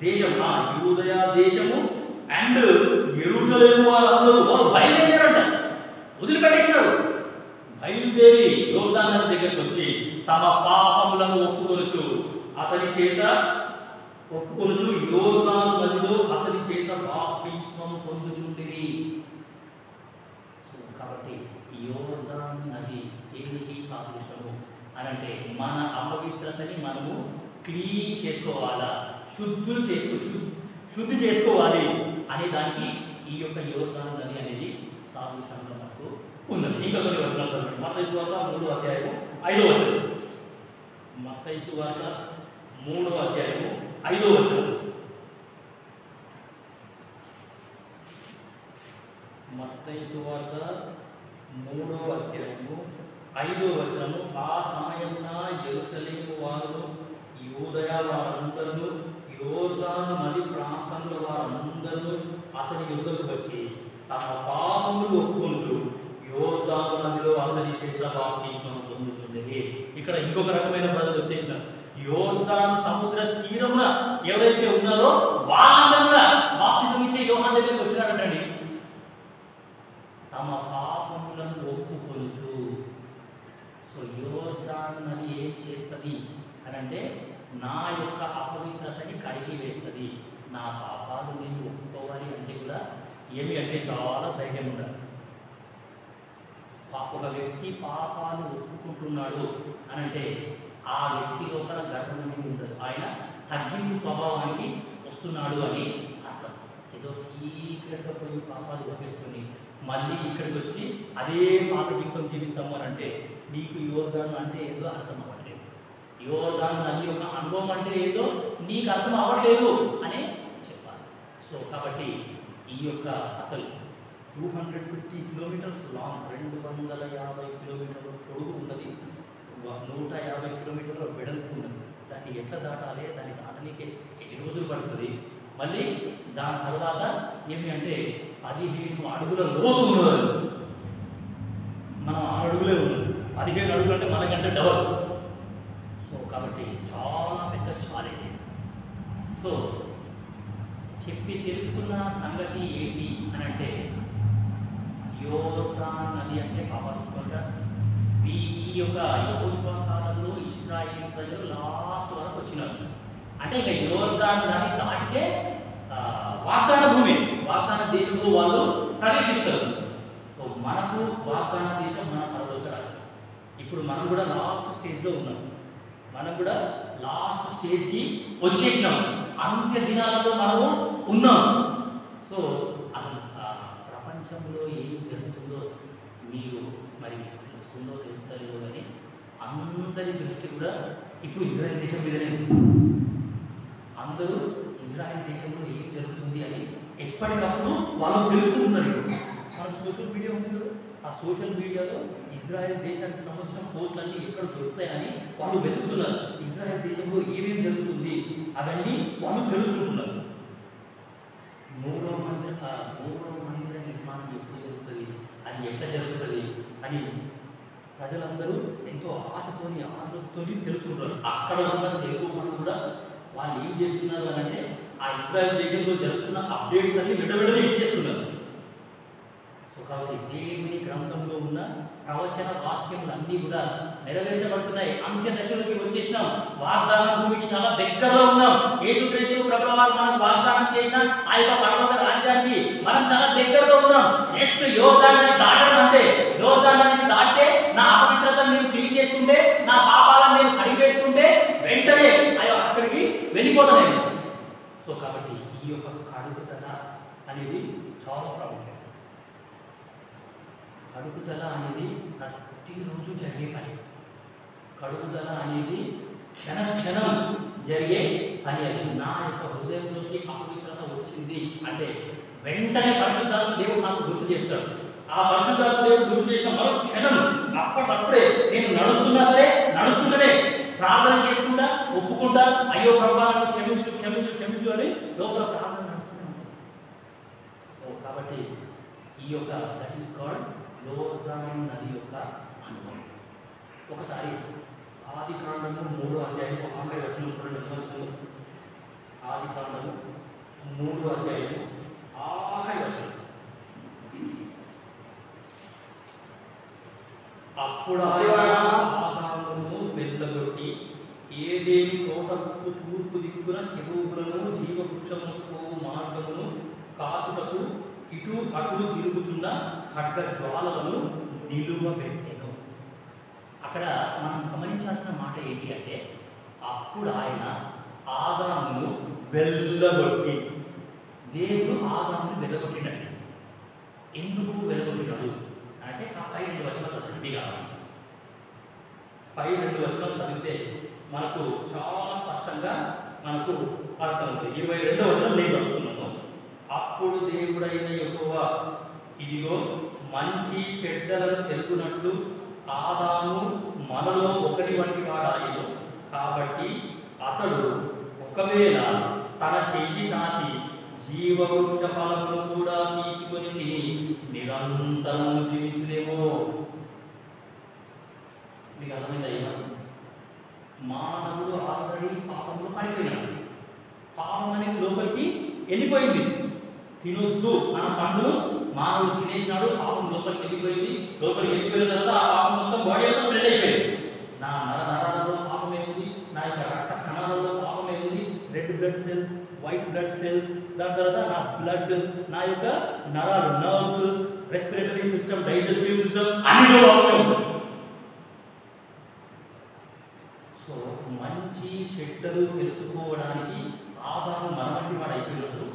దేశం యూదయ దేశము అండ్ యెరూషలేము వాళ్ళందరూ వాళ్ళు బయలుదేరారంట, వదిలిపెట్టేసినారు. బయలుదేరి యోర్దాను నది దగ్గరికి వచ్చి తమ పాపములను ఒప్పుకొనుచు అతని చేత ఒప్పుకొనుచు యోర్దాను నదిలో అతని చేత బాప్తిస్మం పొందుచుండిరి. సో కాబట్టి యోర్దాను నది దేనికి సాదృశ్యము అనంటే మన అపవిత్రతని మనము క్లీన్ చేసుకోవాలా, శుద్ధి చేసుకోవాలి అనే దానికి ఈ యొక్క యోర్దాను నది అనేది సాదృశ్యంగా మనకు ఉన్నది. ఇంకా కొన్ని వచనాలు చదవండి. మత్తయి సువార్త 3వ అధ్యాయము 5వ వచనం. మత్తయి సువార్త 3వ అధ్యాయము 5వ వచనం. మత్తయి సువార్త 3వ అధ్యాయము 5వ వచనము. ఆ సమయమున యెరూషలేము వారు యూదయ వారందరూ యోర్దాను నది ప్రాంతంలో వారందరూ అతని యొద్దకు వచ్చి తమ పాపములు ఒప్పుకొనుచు యోర్దాను నదిలో అతని చేత బాప్తిస్మం పొందుచుండేది. ఇక్కడ ఇంకొక రకమైన ప్రజలు వచ్చేసినారు. యోర్దాను సముద్ర తీరమున ఎవరైతే ఉన్నారో వాళ్ళందరూ కూడా బాప్తిసం ఇచ్చే యోహాను దగ్గరికి వచ్చినారంటండి. తమ పాపములను ఒప్పుకొనుచు. సో యోర్దాను నది ఏం చేస్తుంది అనంటే నా యొక్క అపవిత్రతని కడిగి వేస్తుంది. నా పాపాలు నేను ఒప్పుకోవాలి అంటే కూడా ఏమి అంటే చాలా ధైర్యం ఉండాలి. ఒక వ్యక్తి పాపాలు ఒప్పుకుంటున్నాడు అనంటే ఆ వ్యక్తి లోపల గర్వం అనేది ఉండదు. ఆయన తగ్గింపు స్వభావానికి వస్తున్నాడు అని అర్థం. ఏదో సీక్రెట్గా పోయి పాపాలు ఒప్పేసుకొని మళ్ళీ ఇక్కడికి వచ్చి అదే పాప జీవితం జీవిస్తాము అని అంటే నీకు యోర్దాను అంటే ఏదో అర్థం అవ్వట్లేదు. యోర్దాను నది యొక్క అనుభవం అంటే ఏదో నీకు అర్థం అవ్వట్లేదు అని చెప్పాలి. సో కాబట్టి ఈ యొక్క అసలు 250 కిలోమీటర్స్ లాంగ్, 250 కిలోమీటర్ల పొడుగు ఉన్నది, 150 కిలోమీటర్ల వెడల్పు ఉన్నది. దాన్ని ఎట్లా దాటాలి, దాన్ని దాటనీకే ఎన్ని రోజులు పడుతుంది. మళ్ళీ దాని తర్వాత ఏమి అంటే 15 అడుగుల లోతు ఉన్నది. మనం 6 అడుగులే ఉన్నది, 15 అడుగులు అంటే మనకంటే డబల్. సో కాబట్టి చాలా పెద్ద ఛాలెంజ్. సో చెప్పి తెలుసుకున్న సంగతి ఏంటి అని అంటే యోర్దాను నది అంటే పాపవిత్రత. ఈ యొక్క యెహోషువ కాలంలో ఇశ్రాయేలు ప్రజలు లాస్ట్ వరకు వచ్చినారు. అంటే ఇక యోర్దాను నది దాటితే వాగ్దాన భూమి, వాగ్దాన దేశంలో వాళ్ళు ప్రవేశిస్తారు. సో మనకు వాగ్దాన దేశం మన పరలోక రాజ్యం. ఇప్పుడు మనం కూడా లాస్ట్ స్టేజ్లో ఉన్నాం. మనం కూడా లాస్ట్ స్టేజ్కి వచ్చేసినాం. అంత్య దినాలలో మనము ఉన్నాం. సో అసలు ప్రపంచంలో ఏం జరుగుతుందో మీరు మరి తెలుస్తుందో తెలుస్తారో కానీ అందరి దృష్టి కూడా ఇప్పుడు ఇజ్రాయెల్ దేశం మీదనే ఉంది. అందరూ ఇజ్రాయెల్ దేశంలో ఏం జరుగుతుంది అని ఎప్పటికప్పుడు వాళ్ళు తెలుసుకుంటున్నారు. మనకు సోషల్ మీడియా ఉంది కదా, ఆ సోషల్ మీడియాలో ఇజ్రాయెల్ దేశానికి సంబంధించిన పోస్టులన్నీ ఎక్కడ దొరుకుతాయని వాళ్ళు వెతుకుతున్నారు. ఇజ్రాయెల్ దేశంలో ఏమేమి జరుగుతుంది అవన్నీ వాళ్ళు తెలుసుకుంటున్నారు. మూడో మందిర నిర్మాణం ఎప్పుడు జరుగుతుంది, అది ఎట్లా జరుగుతుంది అని ప్రజలందరూ ఎంతో ఆశతోని ఆతృతతోని తెలుసుకుంటారు. అక్కడ ఉన్న తెలుగు వాళ్ళు కూడా వాళ్ళు ఏం చేస్తున్నారు అని అంటే ఆ ఇజ్రాయెల్ దేశంలో జరుగుతున్న అప్డేట్స్ అన్ని విడవిడగా ఇచ్చేస్తున్నారు. సో కాబట్టి దేవుని గ్రంథంలో ఉన్న ప్రవచన వాక్యములన్నీ కూడా నెరవేర్చబడుతున్నాయి. అంత్య దశలోకి వచ్చేసినాం. వాగ్దాన భూమికి చాలా దగ్గరలో ఉన్నాం. యేసుక్రీస్తు ప్రభువారు మనం వాగ్దానం చేసిన ఆ యొక్క పరలోక రాజ్యానికి మనం చాలా దగ్గరలో ఉన్నాం. నెక్స్ట్ యోర్దాన్ని దాటడం అంటే, యోర్దాన్ని దాటితే నా అపవిత్రతను నేను క్లీన్ చేసుకుంటే, నా పాపాలను నేను కడిగేసుకుంటే వెంటనే అక్కడికి వెళ్ళిపోతాను. సో కాబట్టి ఈ యొక్క కడుగుదల అనేది చాలా ప్రాముఖ్యం. కడుగుదల అనేది ప్రతిరోజు జరిగే పని. కడుగుదల అనేది క్షణం జరిగే పని. అది నా యొక్క హృదయంలోకి అపవిత్రత వచ్చింది అంటే వెంటనే పరిశుద్ధాత్మ దేవుడు నాకు గుర్తు చేస్తాడు. ఆ పరిశుద్ధాత్మ దేవుడు గుర్తు చేసిన మరో క్షణం అప్పటికప్పుడే నేను నడుస్తున్నా సరే నడుస్తుంటేనే ప్రార్థన చేసుకుంటా, ఒప్పుకుంటా, అయ్యో ప్రభువాను క్షమించు అని లోపల ప్రార్థన నడుస్తూనే ఉంటాను. సో కాబట్టి ఈ యొక్క దట్ ఈస్ కాల్డ్ యోర్దాను నది యొక్క అనుభవం. ఒకసారి ఆదికాండము 3వ అధ్యాయము ఆఖరి వచనం చూడండి. ఆదికాండము 3వ అధ్యాయము ఆఖరి వచనం. అప్పుడు ఆదామును వెళ్ళగొట్టి ఏదేని తోటకు తూర్పు దిక్కున కెరూబులను జీవవృక్షముకు మార్గమును కాచుటకు ఇటు అటు తిరుగుచున్న ఖడ్గ జ్వాలలను నిలువబెట్టెను. అక్కడ మనం గమనించాల్సిన మాట ఏంటి అంటే, అప్పుడు ఆయన ఆదామును వెళ్ళగొట్టి, దేవుడు ఆదామును వెళ్ళగొట్టినట్టు. ఎందుకు వెళ్ళగొట్టినాడు అంటే ఆ పై 2 వచనాలు చదవండి. పై 2 వచనాలు చదివితే మనకు చాలా స్పష్టంగా మనకు అర్థమవుతుంది. 22వ వచనం నేను చదువుతున్నాను. అప్పుడు దేవుడైన యెహోవా ఇదిగో మంచి చెడ్డలను తెలుపునట్లు ఆదాము మనలో ఒకటి వంటి వాడాయను. కాబట్టి అతడు ఒకవేళ తన చెయ్యి చాచి జీవవృక్ష ఫలమును కూడా తీసుకొని తిని నిరంతరం జీవించునేమో. మీకు అర్థమైందా? మానవుడు ఆల్రెడీ పాపంలో పడిపోయినాడు. పాపం అనేది లోపలికి వెళ్ళిపోయింది. తినొద్దు మన పండు మానవుడు తినేసినాడు, పాపం లోపలికి వెళ్ళిపోయింది. లోపలికి వెళ్ళిపోయిన తర్వాత ఆ పాపం మొత్తం బాడీ అంతా స్ప్రెడ్ అయిపోయింది. నా నరాలలో పాపం ఏముంది, నా యొక్క రక్త కణాలలో పాపం ఏముంది, red blood cells, white blood cells, దాని తర్వాత నా బ్లడ్, నా యొక్క నరాలు, nerves, respiratory system, digestive system అన్నిలో పాపమే ఉంటుంది. సో మంచి చెడ్డలు తెలుసుకోవడానికి ఆదాము మనవంటి వాడు అయిపోయినప్పుడు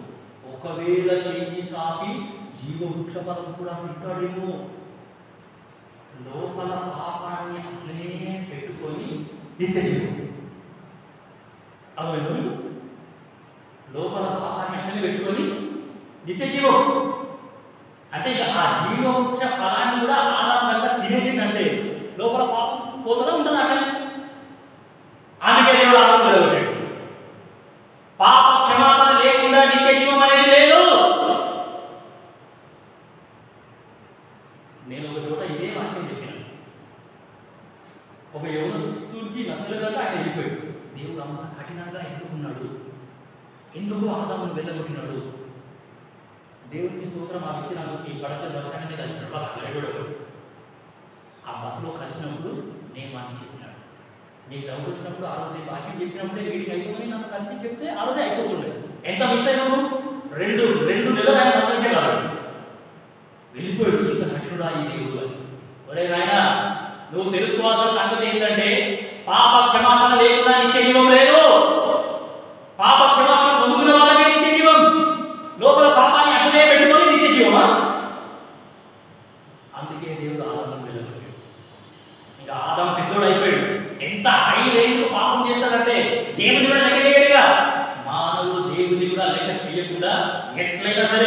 ఒకవేళ చెయ్యి చాపి జీవవృక్ష ఫలం కూడా తింటాడేమో. లోపల పాపాన్ని అట్లనే పెట్టుకొని నిత్యజీవం. అలా లోపల పాపాన్ని అట్లనే పెట్టుకొని నిత్యజీవం అంటే ఆ జీవవృక్ష ఫలాన్ని కూడా ఆదాము కనుక తినేసిందంటే లోపల పాపం పోతూనే ఉంటుంది. అక్కడ అందుకే దేవుడు ఆదాము వెళ్ళగొట్టాడు. పాప క్షమాపణ లేకుండా నిత్యజీవం అనేది లేదు. నేను ఒక చోట ఇదే వాక్యం చెప్పాను. ఒక యవనస్తుడికి నచ్చలేదంటే ఆయన వెళ్ళిపోయాడు. దేవుడు అంత కఠినంగా ఎందుకున్నాడు, ఎందుకు ఆదామును వెళ్ళగొట్టినాడు? దేవుడికి స్తోత్రం. ఆ వ్యక్తి నాకు ఈ పడచల బస్ స్టాండ్ మీద కలిసినప్పుడు ఆ బస్సులో కలిసినప్పుడు నేను వాడిని చెప్పినాడు. నీకు డౌట్ వచ్చినప్పుడు ఆ రోజు నేను వాక్యం చెప్పినప్పుడే వీడికి అయిపోయి నాకు కలిసి చెప్తే ఆ రోజే అయిపోతుండే. ఎంత మిస్ అయినావు? 2 నెలలు ఆయన పంపించే కాదు. వెళ్ళిపోయాడు. ఇంత కఠినుడా ఈ దేవుడు అని. ఒరే నాయనా, నువ్వు తెలుసుకోవాల్సిన సంగతి ఏంటంటే పాప క్షమాపణ లేకుండా నిత్యజీవం లేదు. పాప క్షమాపణ పొందుకున్న వాళ్ళకే నిత్యజీవం. లోపల పాపాన్ని అక్కడే పెట్టుకొని నిత్యజీవమా? అందుకే దేవుడు ఆదాము వెళ్ళగొట్టాడు. ఇంకా ఆదాము పెద్దోడు అయిపోయాడు. ఎంత హై రేంజ్ పాపం చేస్తాడంటే దేవుని కూడా లెక్క చేయడుగా. మానవుడు దేవుని కూడా లెక్క చేయకుండా ఎట్లయినా సరే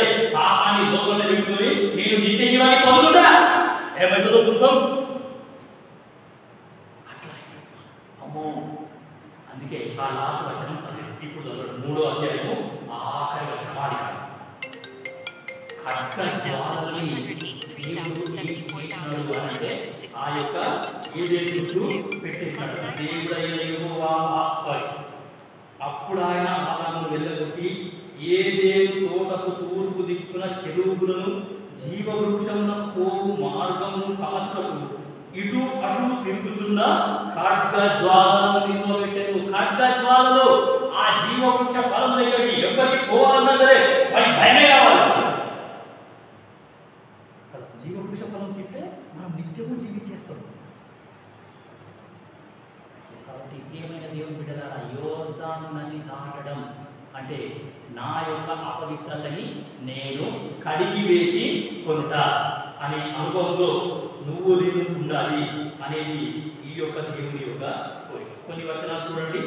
కోసం అట్లా అమ్మో. అందుకే ఆ లాస్ట్ వచనం చదివి ఇప్పుడు చదవండి. 3వ అధ్యాయము ఆఖరి వచనం ఆది అప్పుడు ఆయన ఆదామును వెళ్ళగొట్టి ఏదేను తోటకు తూర్పు దిక్కున కెరూబులను జీవవృక్షమున పోవు మార్గము కాచుటకు ఇటు అటు తిరుగుతున్న ఖడ్గజ్వాలను నిలబెట్టెను. ఖడ్గజ్వాలలో ఆ జీవవృక్ష ఫలం దగ్గరికి ఎవరికి పోవాలన్నా సరే వారికి భయమే కావాలి. జీవవృక్ష ఫలం తింటే మనం నిత్యము జీవించేస్తాం. కాబట్టి ప్రియమైన దేవుని బిడ్డలారా, యోర్దాను నది దాటడం అంటే నా యొక్క అపవిత్రతని నేను కడిగి వేసి కొనుట అనే అనుభవంలో నువ్వు నేను ఉండాలి అనేది ఈ యొక్క దేవుని యొక్క కోరిక. కొన్ని వచనాలు చూడండి.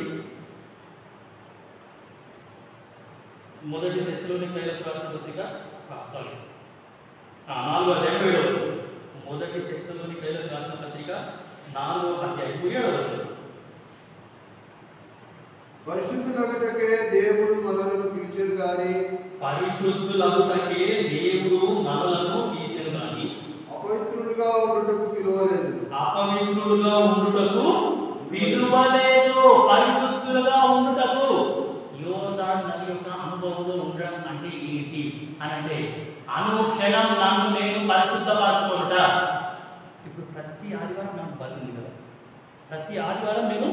మొదటి తెస్సలోనికైలకు రాసిన పత్రిక 4వ అధ్యాయం 7వ వచనం. మొదటి తెస్సలోనికైలకు రాసిన పత్రిక 4వ అధ్యాయం 7వ వచనం. పరిశుద్ధులగుటకే దేవుడు మనలను పిలిచెను గాని పరిశుద్ధులగుటకే దేవుడు మనలను పిలిచెను గాని అపవిత్రులుగా ఉండుటకు పిలువలేదు. అపవిత్రులుగా ఉండుటకు పిలువలేదు. పరిశుద్ధులుగా ఉండుటకు. యోర్దాను నది యొక్క అనుభవంలో ఉండడం అంటే ఏంటి అని అంటే అనుక్షణం నన్ను నేను పరిశుద్ధపరచుకుంట. ఇప్పుడు ప్రతి ఆదివారం నాకు బలి ఉంది కదా, ప్రతి ఆదివారం నేను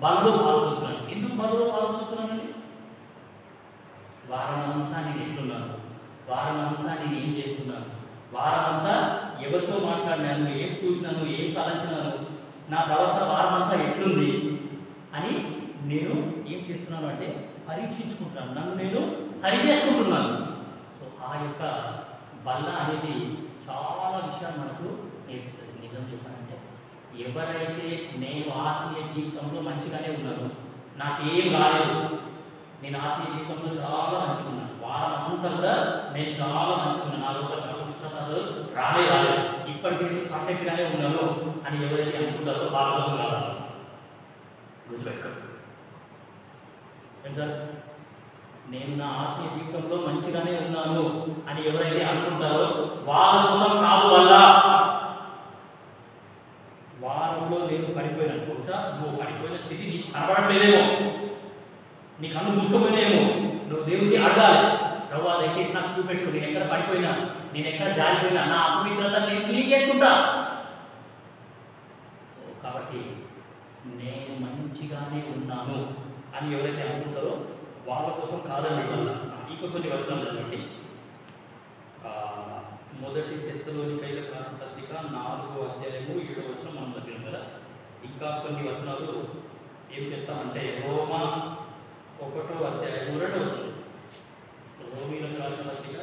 బలలో పాల్గొంటున్నాను. ఎందుకు బలలో పాల్గొంటున్నానండి? వారమంతా నేను ఎట్లున్నాను, వారమంతా నేను ఏం చేస్తున్నాను, వారమంతా ఎవరితో మాట్లాడినాను, ఏం చూసినాను, ఏం తలంచినాను, నా ప్రవర్తన వారమంతా ఎట్లుంది అని నేను ఏం చేస్తున్నాను అంటే పరీక్షించుకుంటున్నాను, నన్ను నేను సరి చేసుకుంటున్నాను. సో ఆ యొక్క బల్ల అనేది చాలా విషయాలు మనకు నేర్పిస్తుంది. నిజం చెప్పాలంటే ఎవరైతే నేను ఆత్మీయ జీవితంలో మంచిగానే ఉన్నాను, నాకేం రాలేదు, నేను ఆత్మీయ జీవితంలో చాలా మంచిగా ఉన్నాను, వారం అంతా కూడా నేను చాలా మంచిగా ఉన్నాను, నా లోపల పవిత్రతలు రాలేదు, ఇప్పటికీ నేను పర్ఫెక్ట్గానే ఉన్నాను అని ఎవరైతే అనుకుంటారో వాళ్ళ కోసం కాదు. గుర్తుపెట్టుకో సార్, నేను నా ఆత్మీయ జీవితంలో మంచిగానే ఉన్నాను అని ఎవరైతే అనుకుంటారో వాళ్ళ కోసం కాదు. వల్ల వారంలో నేను పడిపోయినాను. బహుశా నువ్వు పడిపోయిన స్థితి నీకు కనబడట్లేదేమో, నీ కన్ను మూసుకుపోయినేమో. నువ్వు దేవుడికి అడగాలి, ప్రభు దయచేసి నాకు చూపెట్టు, నేను ఎక్కడ పడిపోయినా, నేను ఎక్కడ జారిపోయినా, నా అపవిత్రత నేను క్లీన్ చేసుకుంటా. సో కాబట్టి నేను మంచిగానే ఉన్నాను అని ఎవరైతే అనుకుంటారో వాళ్ళ కోసం కాదండి. వల్ల ఇంకో కొన్ని వచనాలు చదవండి. మొదటి తెస్సలోనికైలకు రాసిన పత్రిక 4వ అధ్యాయము 7వ వచనం మనం చదివాం కదా. ఇంకా కొన్ని వచనాలు ఏం చేస్తామంటే రోమా 1వ అధ్యాయము 2వ వచనం. రోమీలకు రాసిన పత్రిక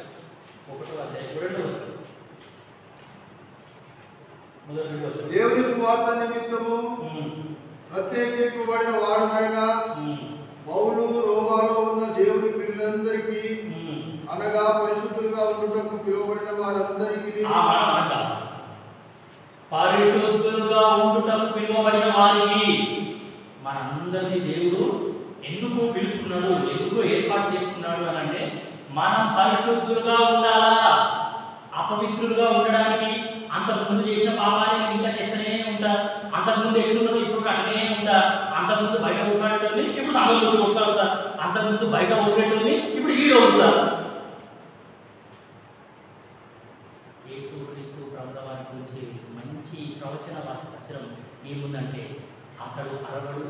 1వ అధ్యాయం 2వ వచనం. మొదటి వచనం, దేవుని సువార్త నిమిత్తము ప్రత్యేకింపబడిన వాడునైనా పౌలు రోమాలో ఉన్న దేవుని పిల్లలందరికీ అనగా పరిశుద్ధులుగా ఉండుటకు పిలువబడిన వారందరికీ పరిశుద్ధులుగా ఉండుటకు పిలువబడిన వారికి మనందరినీ దేవుడు ఎందుకు పిలుచుకున్నాడు, ఎందుకు ఏర్పాటు చేసుకున్నాడు అని అంటే మనం పరిశుద్ధులుగా ఉండాలా. అపవిత్రులుగా ఉండడానికి అంతకుముందు చేసిన పాపాన్ని ఇంకా చేస్తూనే ఉంటా, అంతకుముందు ఎట్లున్నదో ఇప్పుడు అట్లనే ఉంటా, అంతకుముందు బయట కొట్లాడేటోని ఇప్పుడు సంఘంలో కొట్లాడుతా, అంతకుముందు బయట ఊరేటోని ఇప్పుడు ఈడో ఉంటా. యేసుక్రీస్తు ప్రభుల వారి గురించి మంచి ప్రవచన వచనం ఏముందంటే అతడు అరవడు,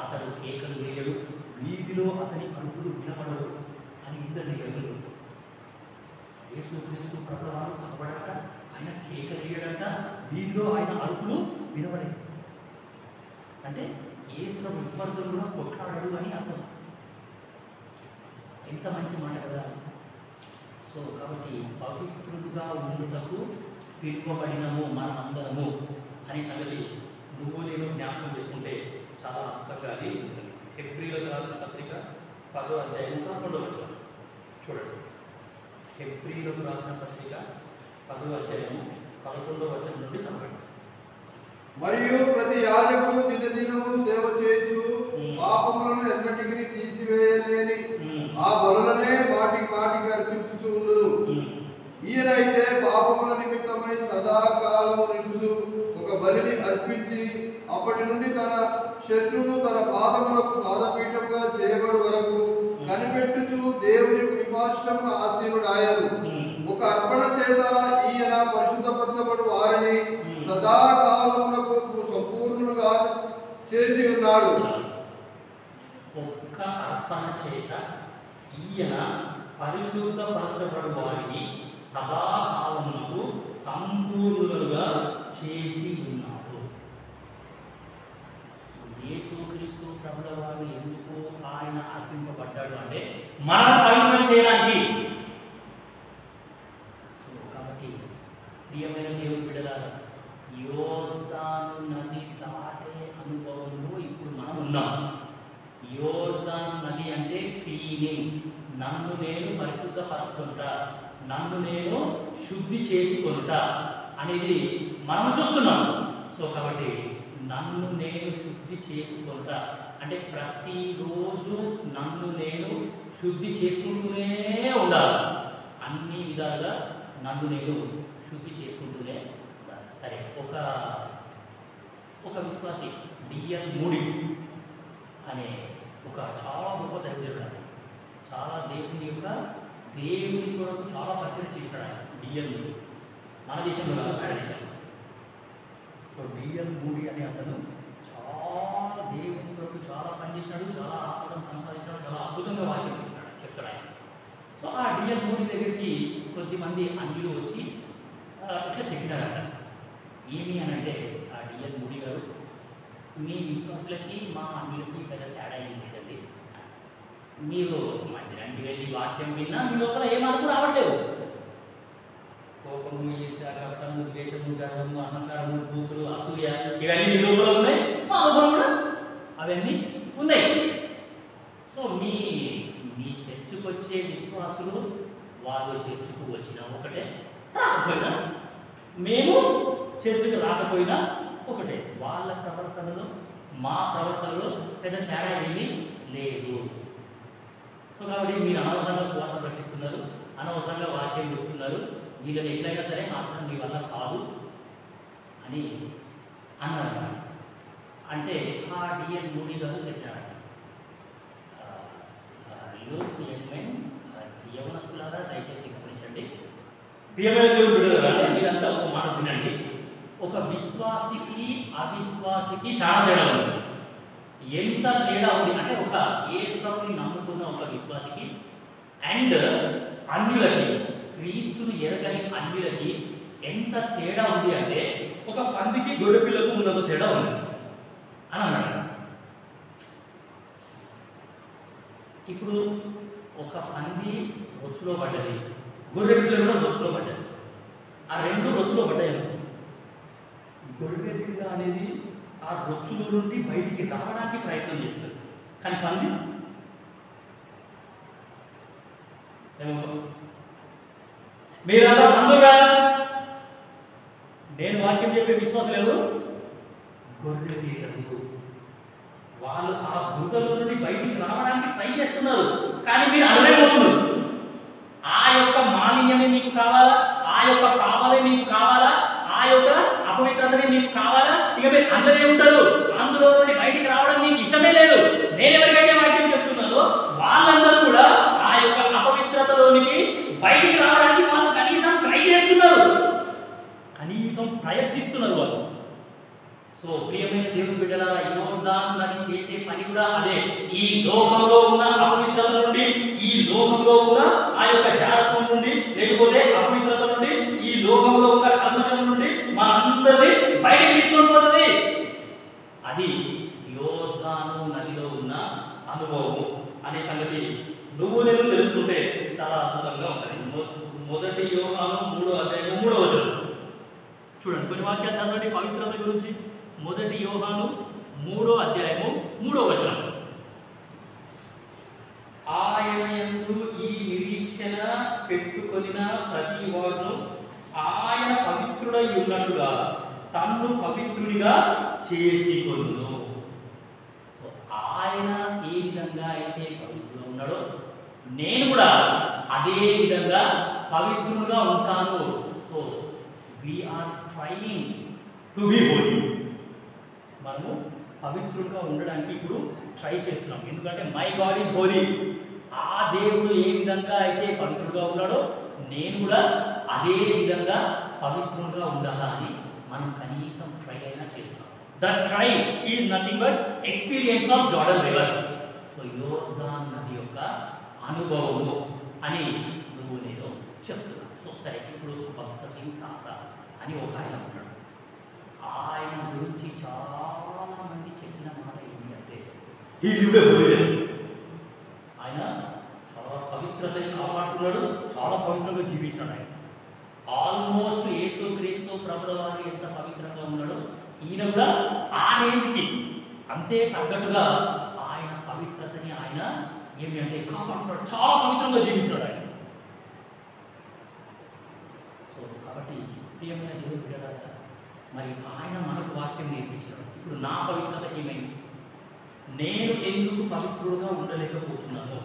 అతడు కేకలు వేయడు, వీధిలో అతని అరుపులు వినపడవు అని ఇద్దరిని వెలుగు. యేసుక్రీస్తు ప్రభుల వారు కనబడట, ఆయన కేకలు వేయడంట, వీధిలో ఆయన అరుపులు వినపడేది. అంటే యేసు విశ్వాసులు కూడా కొట్లాడడు అని అర్థం. ఎంత మంచి మాట కదా. సో కాబట్టి పవిత్రులుగా ఉండుటకు పిలువబడినము మనమందరము అనే సంగతి నువ్వు నేను జ్ఞాపకం చేసుకుంటే చాలా అర్థంగా అది ఉంటుంది. హెబ్రీలకు రాసిన పత్రిక 10వ అధ్యాయం 11వ వచనం చూడండి. హెబ్రీలకు రాసిన పత్రిక 10వ అధ్యాయము 11వ వచనం నుండి చదవండి. మరియు ప్రతి యాజకుడు దినదినము సేవ చేయొచ్చు పాపములను ఎన్నటికి తీసివేయలేని ఆ బలులనే మాటికి మాటికి అర్పించుచూ ఉండును. ఈయనైతే పాపముల నిమిత్తమై సదాకాలము నిలుచు ఒక బలిని అర్పించి అప్పటి నుండి తన శత్రువును తన పాదములకు పాదపీఠంగా చేయబడు వరకు కనిపెట్టుచు దేవుని కుడిపార్శ్వమున ఆసీనుడాయను. ఒక అర్పణ చేత ఈయన పరిశుద్ధపరచబడు వారిని సదాకాలమునకు సంపూర్ణులుగా చేసి ఉన్నాడు. ఒక్క అర్పణ చేత ఈయన పరిశుద్ధపరచబడు వారిని సదాకాలమునకు సంపూర్ణులుగా చేసి ఉన్నాడు. యేసుక్రీస్తు ప్రభుల వారు ఎందుకు ఆయన అర్పింపబడ్డాడు అంటే మనం పవిత్రం చేయడానికి. కాబట్టి ప్రియమైన దేవుని బిడ్డలారా, యోర్దాను నది దాటే అనుభవంలో ఇప్పుడు మనం ఉన్నాం. యోర్దాను నది అంటే క్లీనింగ్, నన్ను నేను పరిశుద్ధపరచుకుంటా, నన్ను నేను శుద్ధి చేసుకుంటా అనేది మనం చూస్తున్నాం. సో కాబట్టి నన్ను నేను శుద్ధి చేసుకుంటా అంటే ప్రతిరోజు నన్ను నేను శుద్ధి చేసుకుంటూనే ఉండాలి. అన్ని విధాలుగా నన్ను నేను శుద్ధి చేసుకుంటూనే ఉండాలి. సరే, ఒక విశ్వాసి డిఎన్ మూడి అనే ఒక చాలా గొప్ప దైవజనుడు, చాలా దేవుని కొరకు చాలా పరిచయం చేశాడు ఆయన. డిఎన్ మూడి మన దేశంలో కాదు, ఆయన దేశంలో. సో డిఎన్ మూడి అనే అతను చాలా దేవుని కొరకు చాలా పనిచేసినాడు, చాలా ఆత్మను సంపాదించాడు, చాలా అద్భుతంగా వాక్యం చెప్తాడు ఆయన. సో ఆ డిఎన్ మూడి దగ్గరికి కొద్దిమంది అన్యులు వచ్చి ఇట్లా చెప్పినారట. ఏమి అని అంటే, ఆ డిఎన్ మూడి గారు, మీ విశ్వాసులకి మా అన్యులకి పెద్ద తేడా ఏం లేదండి. మీరు మందిరానికి వెళ్ళి వాక్యం విన్నా మీ లోపల ఏ మార్పు రావట్లేదు. కోపము, ఈర్ష్య, కపటము, ద్వేషము, గర్వము, అహంకారము, కూతురు, అసూయ ఇవన్నీ మీ లోపల ఉన్నాయి, మా లోపల కూడా అవన్నీ ఉన్నాయి. సో మీ చర్చకు వచ్చే విశ్వాసులు వాళ్ళు చర్చకు వచ్చినా ఒకటే, రాకపోయినా మేము చర్చకు రాకపోయినా ఒకటే. వాళ్ళ ప్రవర్తనలో మా ప్రవర్తనలో పెద్ద తేడా ఏమీ లేదు. సో కాబట్టి మీరు అనవసరంగా సువార్త ప్రకటిస్తున్నారు, అనవసరంగా వాక్యం చెప్తున్నారు, వీళ్ళని ఎట్లయినా సరే మాత్రం మీ వల్ల కాదు అని అన్నారు. అంటే ఆ డిఎన్ మూడి గారు చెప్పారు, యవనస్తులారా దయచేసి గమనించండి, ప్రియమైన దేవుడు బిడ్డలారా, మీరంతా ఒక మాట వినండి. ఒక విశ్వాసికి అవిశ్వాసికి చాలా తేడా ఉంది. ఎంత తేడా ఉంది అంటే, ఒక యేసు ప్రభువుని నమ్ముకున్న ఒక విశ్వాసికి అండ్ అన్యులకి, క్రీస్తుని ఎరగని అన్యులకి ఎంత తేడా ఉంది అంటే, ఒక పందికి గొర్రె పిల్లకు ఉన్నంత తేడా ఉంది అని అన్నాడు. ఇప్పుడు ఒక పంది రొచ్చులో పడ్డది, గొర్రె పిల్ల కూడా రొచ్చులో పడ్డది. ఆ రెండు రొచ్చులో పడ్డాయి. గొర్రె పిల్ల అనేది ఆ రొచ్చుల నుండి బయటికి రావడానికి ప్రయత్నం చేస్తుంది, కానీ పంది మీరంతా బంధుగా నేను వాక్యం చెప్పే విశ్వాసం లేదు, గొర్రె పిల్లలు వాళ్ళు ఆ గుంతల నుండి బయటికి రావడానికి ట్రై చేస్తున్నారు, కానీ మీరు అనలేకపోతున్నారు. ఆ యొక్క మాలిన్యమే మీకు కావాలా, ఆ యొక్క పాపమే మీకు కావాలా, ఆ యొక్క అపవిత్రతనే మీకు కావాలా, ఇక మీరు అందరే ఉంటారు. అందులో నుండి బయటికి రావడం మీకు ఇష్టమే లేదు. నేను ఎవరికైతే వాక్యం చెప్తున్నారో వాళ్ళందరూ కూడా ఆ యొక్క అపవిత్రతలోనికి బయటికి రావడానికి వాళ్ళు కనీసం ట్రై చేస్తున్నారు, కనీసం ప్రయత్నిస్తున్నారు వాళ్ళు. సో ప్రియమైన దేవుని బిడ్డలారా, యోర్దాను నది చేసే పని కూడా అదే. ఈ లోకంలో ఉన్న అపవిత్రత నుండి, ఈ లోకంలో ఉన్న ఆ యొక్క జాగ్రత్త నుండి, లేకపోతే అపవిత్రత నుండి, ఈ లోకంలో ఉన్న కల్మషం నుండి మనందరినీ బయటకు తీసుకొని పోతుంది. అది యోర్దాను నదిలో ఉన్న అనుభవం అనే సంగతి నువ్వు నేను తెలుసుకుంటే చాలా అద్భుతంగా ఉంటుంది. మొదటి యోహాను 3వ అధ్యాయం 3వ వచనం చూడండి. కొన్ని వాక్యాలు చదవండి పవిత్రత గురించి. మొదటి యోహాను 3వ అధ్యాయము 3వ వచనం. ఆయన యందు ఈ నిరీక్షణ పెట్టుకొనిన ప్రతి వాడును ఆయన పవిత్రుడై ఉన్నట్టుగా తన్ను నన్ను పవిత్రునిగా చేసుకొనును. సో ఆయన ఏ విధంగా అయితే పవిత్రుడుగా ఉన్నాడో నేను కూడా అదే విధంగా పవిత్రునిగా ఉంటాను. So we're trying to be holy. మనము పవిత్రులుగా ఉండడానికి ఇప్పుడు ట్రై చేస్తున్నాం. ఎందుకంటే మై గాడ్ ఈజ్ హోలీ. ఆ దేవుడు ఏ విధంగా అయితే పవిత్రుడుగా ఉన్నాడో నేను కూడా అదే విధంగా పవిత్రులుగా ఉండాలా అని మనం కనీసం ట్రై అయినా చేస్తున్నాం. That try is nothing but experience of Jordan river. So యోర్దాను నది యొక్క అనుభవము అని నువ్వు నేను చెప్తున్నాను. సో సరే, ఇప్పుడు భక్త సింగ్ తాత అని ఒక ఆయన ఉన్నాడు. ఆయన గురించి చాలా మంది చెప్పిన మాట ఏంటి అంటే ఆయన చాలా పవిత్రతని కాపాడుతున్నాడు, చాలా పవిత్రంగా జీవించాడు. ఆయన ఆల్మోస్ట్ యేసు క్రీస్తు ప్రభుల వారు ఎంత పవిత్రంగా ఉన్నాడో ఈయన కూడా ఆ రేంజ్కి అంతే తగ్గట్టుగా ఆయన పవిత్రతని ఆయన ఏమి అంటే కాపాడుతున్నాడు, చాలా పవిత్రంగా జీవించాడు ఆయన. సో కాబట్టి ప్రియమైన దేవుడు బిడ్డలారా, మరి ఆయన మనకు వాక్యం నేర్పించాడు. ఇప్పుడు నా పవిత్రతకి ఏమైంది? నేను ఎందుకు పవిత్రుడుగా ఉండలేకపోతున్నాను?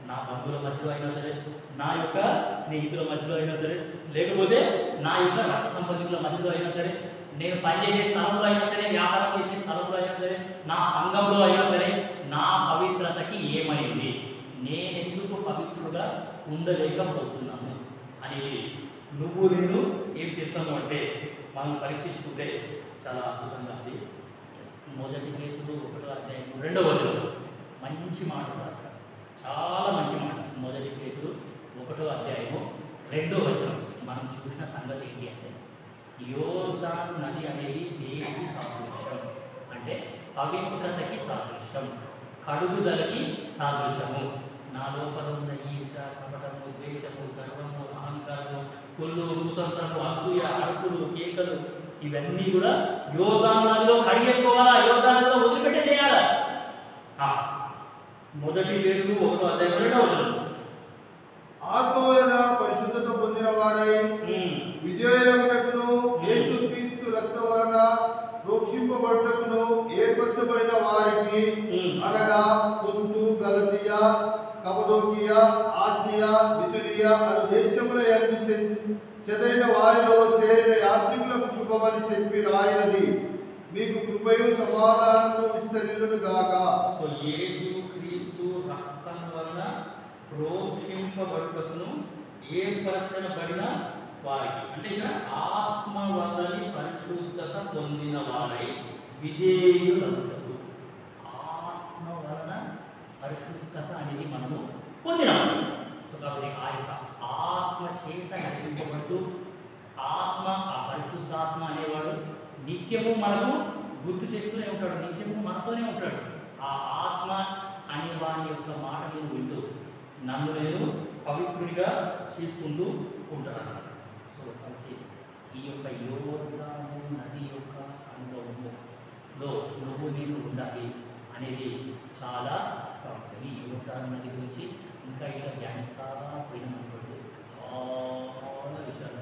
నా బంధువుల మధ్యలో అయినా సరే, నా యొక్క స్నేహితుల మధ్యలో అయినా సరే, లేకపోతే నా యొక్క రక్త సంబంధికుల మధ్యలో అయినా సరే, నేను పనిచేసే స్థలంలో అయినా సరే, వ్యాపారం చేసే స్థలంలో అయినా సరే, నా సంఘంలో అయినా సరే, నా పవిత్రతకి ఏమైంది? నేనెందుకు పవిత్రుడుగా ఉండలేకపోతున్నాను అనేది నువ్వు నేను ఏం చేస్తాను అంటే మనం పరీక్షించుకుంటే చాలా అద్భుతంగా అది. మొదటి పేతురు 1వ అధ్యాయం 2వ వచనం మంచి మాట, చాలా మంచి మాట. మొదటి పేతురు 1వ అధ్యాయము 2వ వచనం మనం చూసిన సంగతి ఏంటి అంటే, యోర్దాను నది అనేది దేనికి సాదృశ్యం అంటే పవిత్రతకి సాదృశ్యం, కడుగుదలకి సాదృశ్యము. నా లోపల ఉన్న ఈర్ష, కపటము, ద్వేషము, గర్వము, అహంకారము, కుళ్ళు, కుతంత్రము, అసూయ, అరుపులు, కేకలు ఇవన్నీ కూడా యోర్దాను నదిలో కడిగేసుకోవాలా, యోర్దాను నదిలో వదిలిపెట్టే చేయాలా. మొదటి పేతురు 1వ అధ్యాయం 2వ వచనం, ఆత్మ వలన పరిశుద్ధత పొందిన వారై విధేయులగుటకును యేసుక్రీస్తు రక్తం వలన ప్రోక్షింపబడుటకును ఏర్పరచబడిన వారికి, అనగా పొంతు, గలతీయ, కపదోకియ, ఆసియా, బితునియ అను దేశముల యందు చెదరిన వారిలో చేరిన యాత్రికులకు శుభమని చెప్పి రాయినది. మీకు కృపయు సమాధానము విస్తరిల్లును గాక. సో యేసుక్రీస్తు రక్తం వలన ప్రోక్షింపబడుటకును ఏర్పరచబడిన వారికి, అంటే ఇక్కడ ఆత్మ వలని పరిశుద్ధత పొందిన వారై విధేయులగుటకు. ఆత్మ వలన పరిశుద్ధత అనేది మనము పొందినాము. సో కాబట్టి ఆ యొక్క ఆత్మ చేత నడిపింపబడుతూ, ఆత్మ ఆ పరిశుద్ధాత్మ అనేవాడు నిత్యము మనకు గుర్తు చేస్తూనే ఉంటాడు, నిత్యము మనతోనే ఉంటాడు. ఆ ఆత్మ అనే వాని యొక్క మాట నేను వింటూ నన్ను నేను పవిత్రుడిగా చేసుకుంటూ ఉంటాను. సో కాబట్టి ఈ యొక్క యోర్దాను నది యొక్క అనుభవంలో నువ్వు నేను ఉండాలి అనేది చాలా ప్రాముఖ్యం. ఈ యోర్దాను నది గురించి ఇంకా ఇట్లా ధ్యానిస్తా పోయినామనుకోండి, చాలా విషయాలు.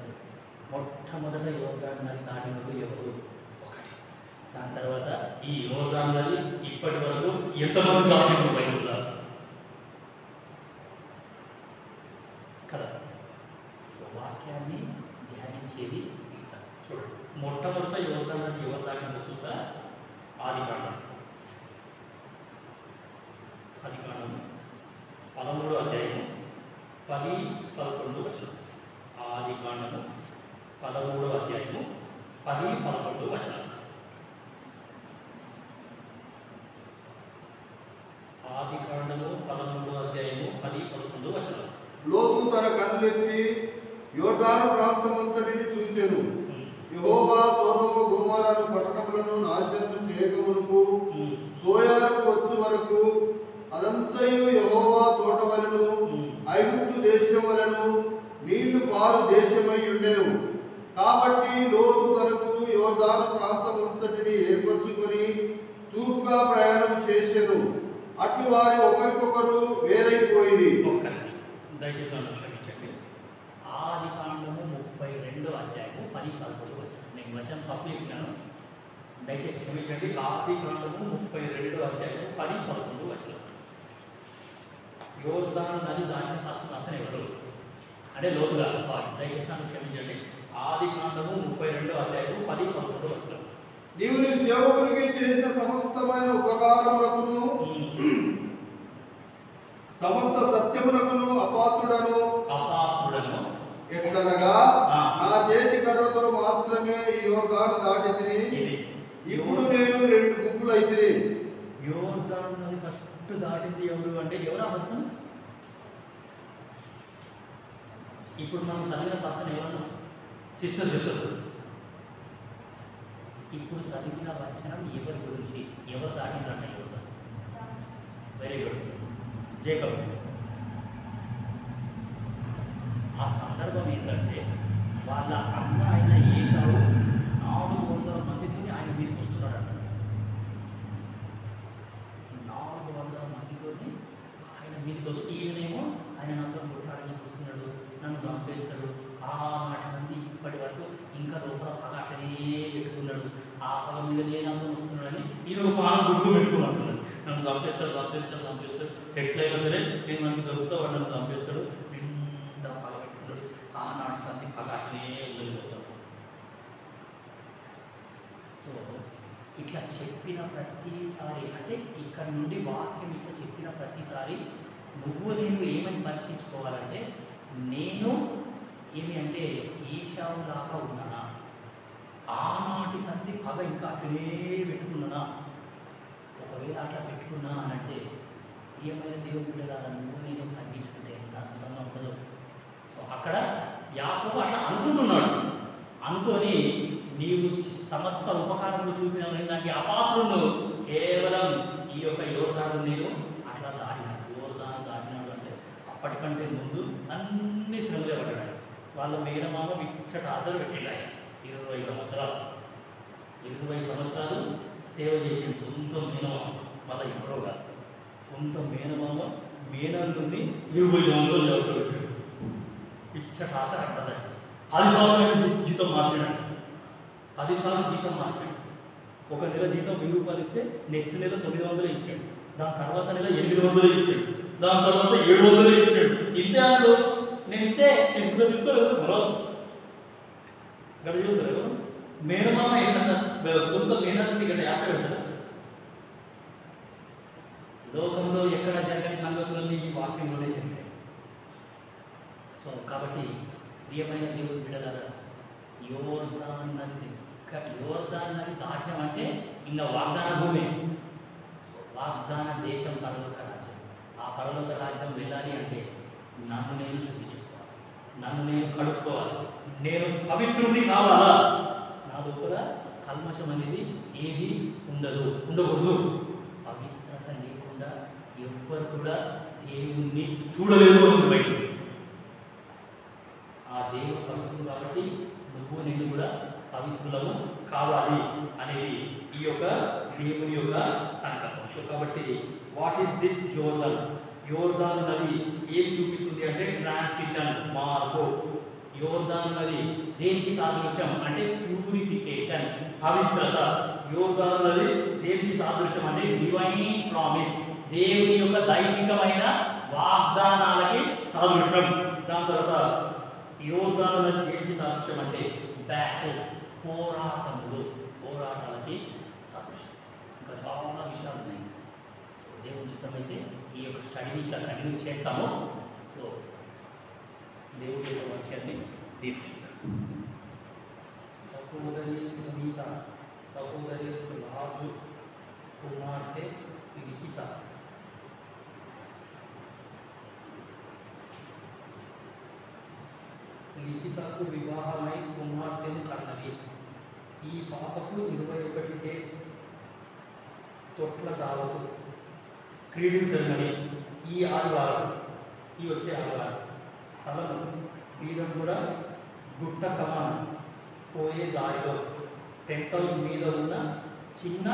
మొట్టమొదట యోర్దాను నది దాటినప్పుడు ఎవరు? ఒకటి. దాని తర్వాత ఈ యోర్దాను నది ఇప్పటి వరకు ఎంతమంది దాటిన బయట కదా. సో వాక్యాన్ని ధ్యానించేది చూడండి. మొట్టమొదట యోర్దాను నది ఎవరు దాటినప్పుడు చూస్తా, ఆదికాండం 13వ అధ్యాయము 10-11 వచనం. ఆదికాండము 13వ అధ్యాయము 10-11 వచనం. ఆదికాండము 13వ అధ్యాయము 10-11 వచనం. లోతు తన కన్నులెత్తి యోర్దాను ప్రాంతమంతటిని చూచెను. యెహోవా సొదొమ గొమొర్రా పట్టణములను నాశనము చేయకమునుపు సోయాకు వచ్చు వరకు అదంతయు యెహోవా తోట వలెను, ఐగుప్తు దేశం వలెను నీళ్లు పారు దేశమై ఉండెను. కాబట్టి లోతు తనకు యోర్దాను ప్రాంతమంతటిని ఏర్పరచుకొని తూర్పుగా ప్రయాణం చేసెను. అట్లు వారి ఒకరికొకరు వేరైపోయింది. దయచేసి క్షమించండి. ఆదికాండము 32వ అధ్యాయము 10-11 వచనం. నేను వచనం తప్పు చెప్పినాను, దయచేసి క్షమించండి. ఆది కాండము 32వ అధ్యాయం 10-11 వచనం. యోర్దాను నది దాటిన ఫస్ట్ పర్సన్ ఎవరు అంటే లోతుగా, సారీ దయచేసి నన్ను క్షమించండి. ఆది కాండము 32వ అధ్యాయం 10-11 వచనం. నీవు నీ సేవకునికి చేసిన సమస్తమైన ఉపకారములకును సమస్త సత్యములకును అపాత్రుడను ఎట్లనగా నా చేతి కర్రతో మాత్రమే ఈ యోర్దాను దాటితిని, ఇప్పుడు నేను 2 గుంపులు అయితిని. యోర్దాను నది ఫస్ట్ దాటింది ఎవరు అంటే ఎవరు అర్థం? ఇప్పుడు మనం చదివిన పర్సన్ ఎవరు? సిస్టర్ చెప్తారు. ఇప్పుడు చదివిన వచనం ఎవరి గురించి, ఎవరు దాటిందంట? యోర్దాను. Very good, Jacob. ఆ సందర్భం ఏంటంటే వాళ్ళ అన్న అయిన ఏసావు 400 మందితో ఆయన మీదకి వస్తున్నాడంట. 400 మందితో ఆయన మీదకి ఈయనేమో ఆయన నాతో కొట్లాడని వస్తున్నాడు, నన్ను చంపేస్తాడు. ఆ మాట నుండి ఇప్పటి వరకు ఇంకా లోపల పగ అక్కడే పెట్టుకున్నాడు. ఆ పగ మీద నాతో వస్తున్నాడని ఈయన ఒక పానం గుర్తు పెట్టుకున్నాడు. నన్ను చంపేస్తాడు చంపేస్తాడు చంపేస్తాడు, ఎట్లయినా సరే నేను మనకు దొరుకుతా వాడు నన్ను చంపేస్తాడు. నిండా పగ పెట్టుకున్నాడు. ఆనాటి సంధి పగ అక్కడే వదిలిపోతాడు. సో ఇట్లా చెప్పిన ప్రతిసారి, అంటే ఇక్కడ నుండి వాక్యం ఇట్లా చెప్పిన ప్రతిసారి నువ్వు నేను ఏమని పరీక్షించుకోవాలంటే, నేను ఏమి అంటే ఏశావులాగా ఉన్నానా, ఆనాటి సంధి పగ ఇంకా అక్కడే పెట్టుకున్నానా? ఒకవేళ అట్లా పెట్టుకున్నా అనంటే ప్రియమైన దేవుని బిడ్డలారా, నువ్వు నేను తగ్గించుకుంటే ఎంత అద్భుతంగా ఉంటుందో. సో అక్కడ యాకోబు అట్లా అనుకుంటున్నాడు. అనుకొని నీవు సమస్త ఉపకారములు చూపిన దానికి అపాత్రుడు కేవలం ఈ యొక్క యోర్దాను నేను అట్లా దాటినాడు. యోర్దాను దాటినాడు అంటే అప్పటికంటే ముందు అన్ని శ్రమలే పడ్డాడు. వాళ్ళ మేనమామ ఇచ్చట ఆచరు పెట్టినాయి. 20 సంవత్సరాలు సేవ చేసిన సొంత మేనమామ, మళ్ళీ ఎవరో కాదు, సొంత మేనమామ మేనల్లుని 20 సంవత్సరాలు చేస్తాడు. ఇచ్చట ఆచర అంటది. 10 సార్లు జీతం మార్చాడు. 10 సార్లు జీతం మార్చాడు. ఒక నెల జీతం 1000 రూపాయలు ఇస్తే నెక్స్ట్ నెల 900 ఇచ్చాడు. దాని తర్వాత నెల 800 ఇచ్చాడు. దాని తర్వాత 700 ఇచ్చాడు. ఇంతే అన్నాడు. నేను ఇంతే, నేను ఇప్పుడు తీసుకోలేదు మరో ఇక్కడ చూస్తారు. మేనమామ ఏంటంట, సొంత మేనల్ని ఇక్కడ యాత్ర పెడతాడు. లోకంలో ఎక్కడ జరగని సంగతులన్నీ ఈ వాక్యంలోనే జరిగాయి. సో కాబట్టి ప్రియమైన దేవుని బిడ్డలారా, యోర్దాను నది దాటడం ఇంకా వాగ్దాన భూమి, వాగ్దాన దేశం, పరలోక రాజ్యం. ఆ పరలోక రాజ్యం వెళ్ళాలి అంటే నన్ను నేను శుద్ధి చేసుకోవాలి, నన్ను నేను కడుక్కోవాలి, నేను పవిత్రుడిని కావాలా. నా లోపల కల్మషం అనేది ఏది ఉండకూడదు. పవిత్రత లేకుండా ఎవ్వరు కూడా దేవుణ్ణి చూడలేదు అని బయట. ఆ దేవుడు పవిత్రుడు కాబట్టి నువ్వు నేను కూడా పవిత్రులము కావాలి అనేది ఈ యొక్క దేవుని యొక్క సంకల్పం. సో కాబట్టి వాట్ ఈస్ దిస్ జోర్దాన్? యోర్దాను నది ఏం చూపిస్తుంది అంటే ట్రాన్సిషన్, మార్పు. యోర్దాను నది దేనికి సాదృశ్యం అంటే ప్యూరిఫికేషన్, పవిత్రత. యోర్దాను నది దేనికి సాదృశ్యం అంటే డివైన్ ప్రామిస్, దేవుని యొక్క దైవికమైన వాగ్దానాలకి సాదృశ్యం. దాని తర్వాత యోర్దాను నది దేనికి సాదృశ్యం అంటే బ్యాటిల్స్, పోరాటాలకి సాదృశ్యం. ఇంకా చాలా విషయాలు ఉన్నాయి. సో దేవుని చిత్తమైతే ఈ యొక్క స్టడీని ఇట్లా కంటిన్యూ చేస్తాము. సో దేవుడి యొక్క వాక్యాన్ని దీక్షిద్దాం. సహోదరి సునీత, సహోదరి రాజు కుమార్తె లిఖిత, లిఖితకు వివాహమై కుమార్తెను కన్నది. ఈ పాపకు 21 డేస్ తొట్ల కావదు. క్రీడింగ్ సెరమనీ ఈ ఆదివారం, ఈ వచ్చే ఆదివారం. స్థలము బీదం కూడా గుట్ట కమాన్ పోయే దారిలో టెంపుల్ మీద ఉన్న చిన్న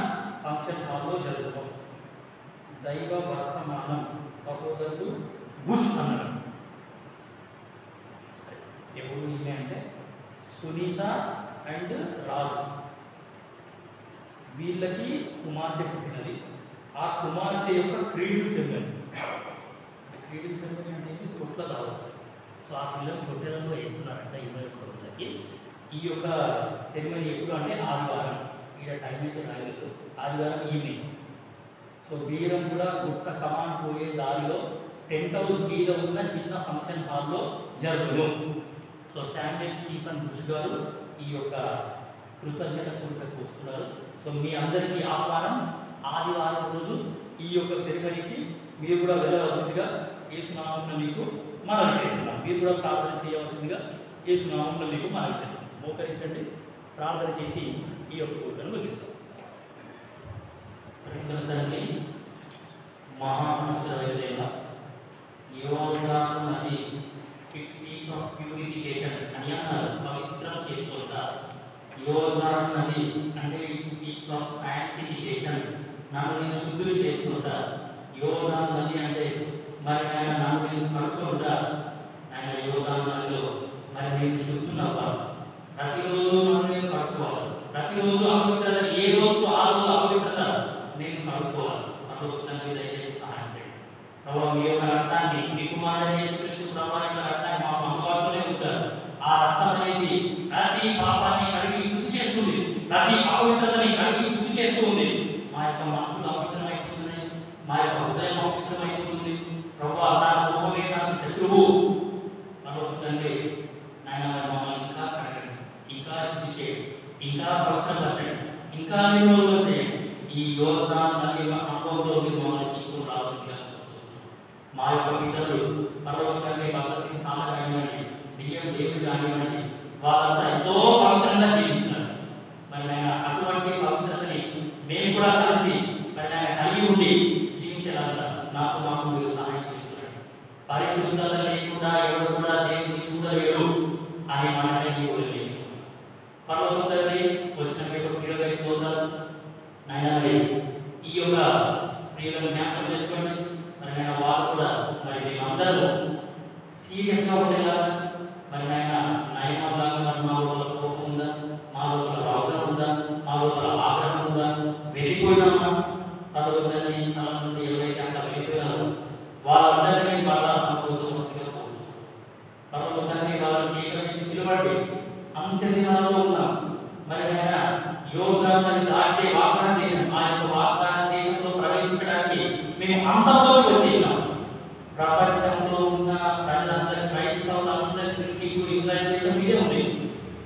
ఫంక్షన్ హాల్లో జరుగుతాం. దైవ వర్తమానం సహోదరుడు బుష్ అన్నాడు. ఎవరు ఈమె అంటే సునీత అండ్ రాజు. వీళ్ళకి కుమార్తె పుట్టినది. ఆ కుమార్తె యొక్క క్రీడల్ సెరమనీ. క్రీడల్ సెరమనీ అనేది తొట్ల దావత్. సో ఆ పిల్లలు తొట్టెలలో వేస్తున్నారంట 21 రోజులకి. ఈ యొక్క సెరమనీ ఎప్పుడు అంటే ఆదివారం. ఇక్కడ టైం అయితే రాలేదు, ఆదివారం ఈవినింగ్. సో బీరం కూడా గుట్ట కమాన్ పోయే దారిలో టెంట్ హౌస్ మీద ఉన్న చిన్న ఫంక్షన్ హాల్లో జరుగును. సో శామ్యుయల్ స్టీఫెన్ బుష్ గారు ఈ యొక్క కృతజ్ఞత పూర్వక వస్తున్నారు. సో మీ అందరికీ ఆహ్వానం. ఆదివారం రోజు ఈ యొక్క సెరమనీకి మీరు కూడా వెళ్ళవలసిందిగా యేసునామమున మీకు మనవి చేస్తున్నాం. మీరు కూడా ప్రార్థన చేయవలసిందిగా యేసునామమున మీకు మనవి చేస్తున్నాం. మోకరించండి, ప్రార్థన చేసి ఈ యొక్క కూర్చొని ముగిస్తాం. తండ్రి, మహానుభావుడైన యోర్దాను నది ఇట్ స్పీక్స్ ఆఫ్ ప్యూరిఫికేషన్ అని అన్నారు. పవిత్రం చేసుకుంటా. యోర్దాను నది అంటే ఇట్ స్పీక్స్ ఆఫ్ శాంటిఫికేషన్. నన్ను నేను శుద్ధులు చేసుకుంటా. యోర్దాను నది అంటే మరి ఆయన నన్ను నేను కడుక్కుంటా. ఆయన యోర్దాను నదిలో మరి నేను శుద్ధునవ్వాలి. ప్రతిరోజు నన్ను నేను కడుక్కోవాలి. ప్రతిరోజు అపవిత్రత, ఏ రోజు ఆ రోజు అపవిత్రత నేను కడుక్కోవాలి. అపవిత్రంగా దయచేసి సహాయం చేయండి. ప్రభావ మీ యొక్క రక్తాన్ని, మీ కుమారుడైన యేసుక్రీస్తు ప్రభావ యొక్క రక్తాన్ని మా అందుబాటులోనే ఉంచారు. ఆ రక్తం అనేది ప్రతి పాపాన్ని కడిగి శుద్ధి చేస్తుంది, ప్రతి అపవిత్రతని కడిగి శుద్ధి చేస్తుంది. మా యొక్క మనసులు అపవిత్రమైపోతుంది, మా యొక్క హృదయం అపవిత్రమైపోతుంది. ప్రభావ తన కోపమే నాకు శత్రువు అనుకుంటుంటే నాయన మమ్మల్ని ఇంకా కడగండి, ఇంకా శుద్ధి చేయండి, ఇంకా పవిత్రపరచండి, ఇంకా నిర్మూలన చేయండి. ఈ యోర్దాను నది అనుభవంలో మీరు మమ్మల్ని తీసుకుని రావాల్సిందిగా మా యొక్క పితరులు పర్వతంగా భగత్ కానివ్వండి, బియ్యం దేవుడు కానివ్వండి, వాళ్ళంతా ఎంతో పవిత్రంగా జీవించినారు. మరి ఆయన అటువంటి పవిత్రతని మేము కూడా కలిసి మరి ఆయన కలిగి ఉండి జీవించాలన్న మాకు మీరు సహాయం చేస్తున్నారు. పరిశుద్ధత లేకుండా ఎవరు కూడా దేవుడిని చూడలేడు అనే మాట ఇవ్వలేదు. పర్వతంగా వచ్చిన మీకు ప్రియులుగా ఇస్తున్నారు. నాయన ఈ యొక్క ప్రియులను జ్ఞాపకం చేసుకోండి. మరి నేను వారు కూడా మరి మేమందరూ సీరియస్గా ఉండేలా మరి నాయన నయమంలాగా మరి మా లోపల కోపం ఉందా, మా లోపల రౌద్రం ఉందా, మా లోపల ఆగ్రహం ఉందా, వెళ్ళిపోయినామా? పదవులని ఈ స్థలం నుండి ఎవరైతే అక్కడ వెళ్ళిపోయినారో వాళ్ళందరినీ బాగా సంతోషం వస్తుందిగా పోతుంది. పదవులని వాళ్ళని ఏకవేసి నిలబడి అంత్య దినాల్లో ఉన్నాం. మరి ఆయన యోగాన్ని దాటే వాగ్దాన దేశం, ఆ యొక్క వాగ్దాన దేశంలో ప్రవేశించడానికి మేము అంతలోకి వచ్చేసాం. ప్రపంచంలో ఉన్న ప్రజలందరూ, క్రైస్తవులందరి దృష్టి ఇజ్రాయెల్ దేశం మీదే ఉంది.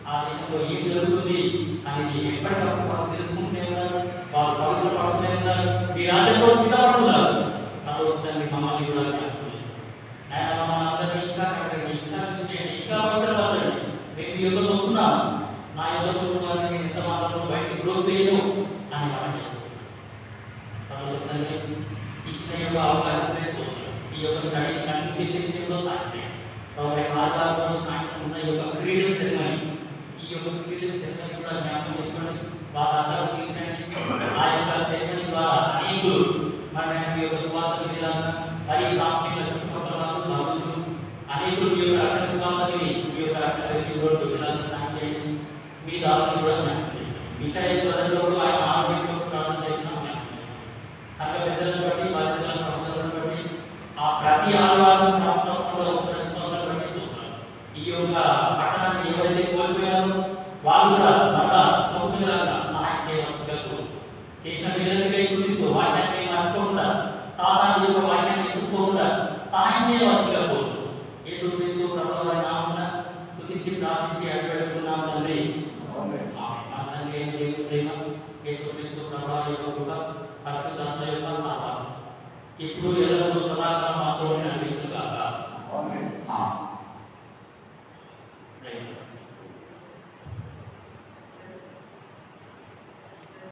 ఆ దేశంలో ఏం జరుగుతుంది అనేది ఎప్పటికప్పుడు వాళ్ళు తెలుసుకుంటే ఉన్నారు, వాళ్ళు పవిత్ర పడుతూనే ఉన్నారు, మీరందరూ సిద్ధపడుతున్నారు. కాబట్టి మమ్మల్ని కూడా ఆయన మమ్మల్ని అందరినీ ఇంకా కట్టండి, ఇంకా చేయండి, ఇంకా పవిత్రపరచండి. మేము మీ యొక్కకు వస్తున్నాం, నా యొక్కకు వచ్చిన వారిని ఎంత మాత్రం బయటకు క్లోజ్ చేయను అని మనం చేస్తున్నాం. ఇచ్చిన యొక్క అవకాశం వేస్తున్నాం. ఈ యొక్క స్టడీ కంటిన్యూ చేసేలో సాధ్యం. ఆధారంలో సాయంత్రం ఉన్న ఈ యొక్క క్రీడల్ సెరమనీ, ఈ యొక్క క్రీడల్ సెరమనీ కూడా జ్ఞాపకం చేసుకోండి. వాళ్ళందరూ ముగించండి. ఆ యొక్క సెరమనీ ద్వారా అనేకులు మన యొక్క స్వార్థ విధానం మరి ప్రాంతీయ చుట్టుపక్కల బంధువులు అనేకులు మీ యొక్క రక్షణ స్వార్థని మీ యొక్క రక్షణ సాయం చేయండి. మీ దాసులు కూడా జ్ఞాపకం చేయండి. విషయ ప్రజల్లో ఆయన ఆరోగ్యంతో ప్రార్థన చేసిన సంఘ పెద్దలను బట్టి, బాధ్యతల సహోదరులను బట్టి, ఆ ప్రతి ఆదివారం ప్రభుత్వంలో విశ్వాసాలు పట్టిస్తున్నారు. ఈ యొక్క పట్టణాన్ని ఎవరైతే కోల్పోయారో వాళ్ళు కూడా మళ్ళా నౌకరులాగా సహాయం చేయవలసిందిగా చేసిన వీళ్ళకి చూపిస్తూ వాక్యాన్ని మర్చిపోకుండా, సాధారణ యొక్క వాక్యాన్ని ఎదుర్కోకుండా సహాయం చేయవలసిందిగా కోరుతూ యేసుక్రీస్తు ప్రభువు వారి నామమున స్తుతించి ప్రార్థించి అడిపెడుతున్నాం తండ్రి. దేవుని ప్రేమ, యేసుక్రీస్తు ప్రభువు యొక్క కృప, పరిశుద్ధాత్మ యొక్క సహవాసం ఇప్పుడు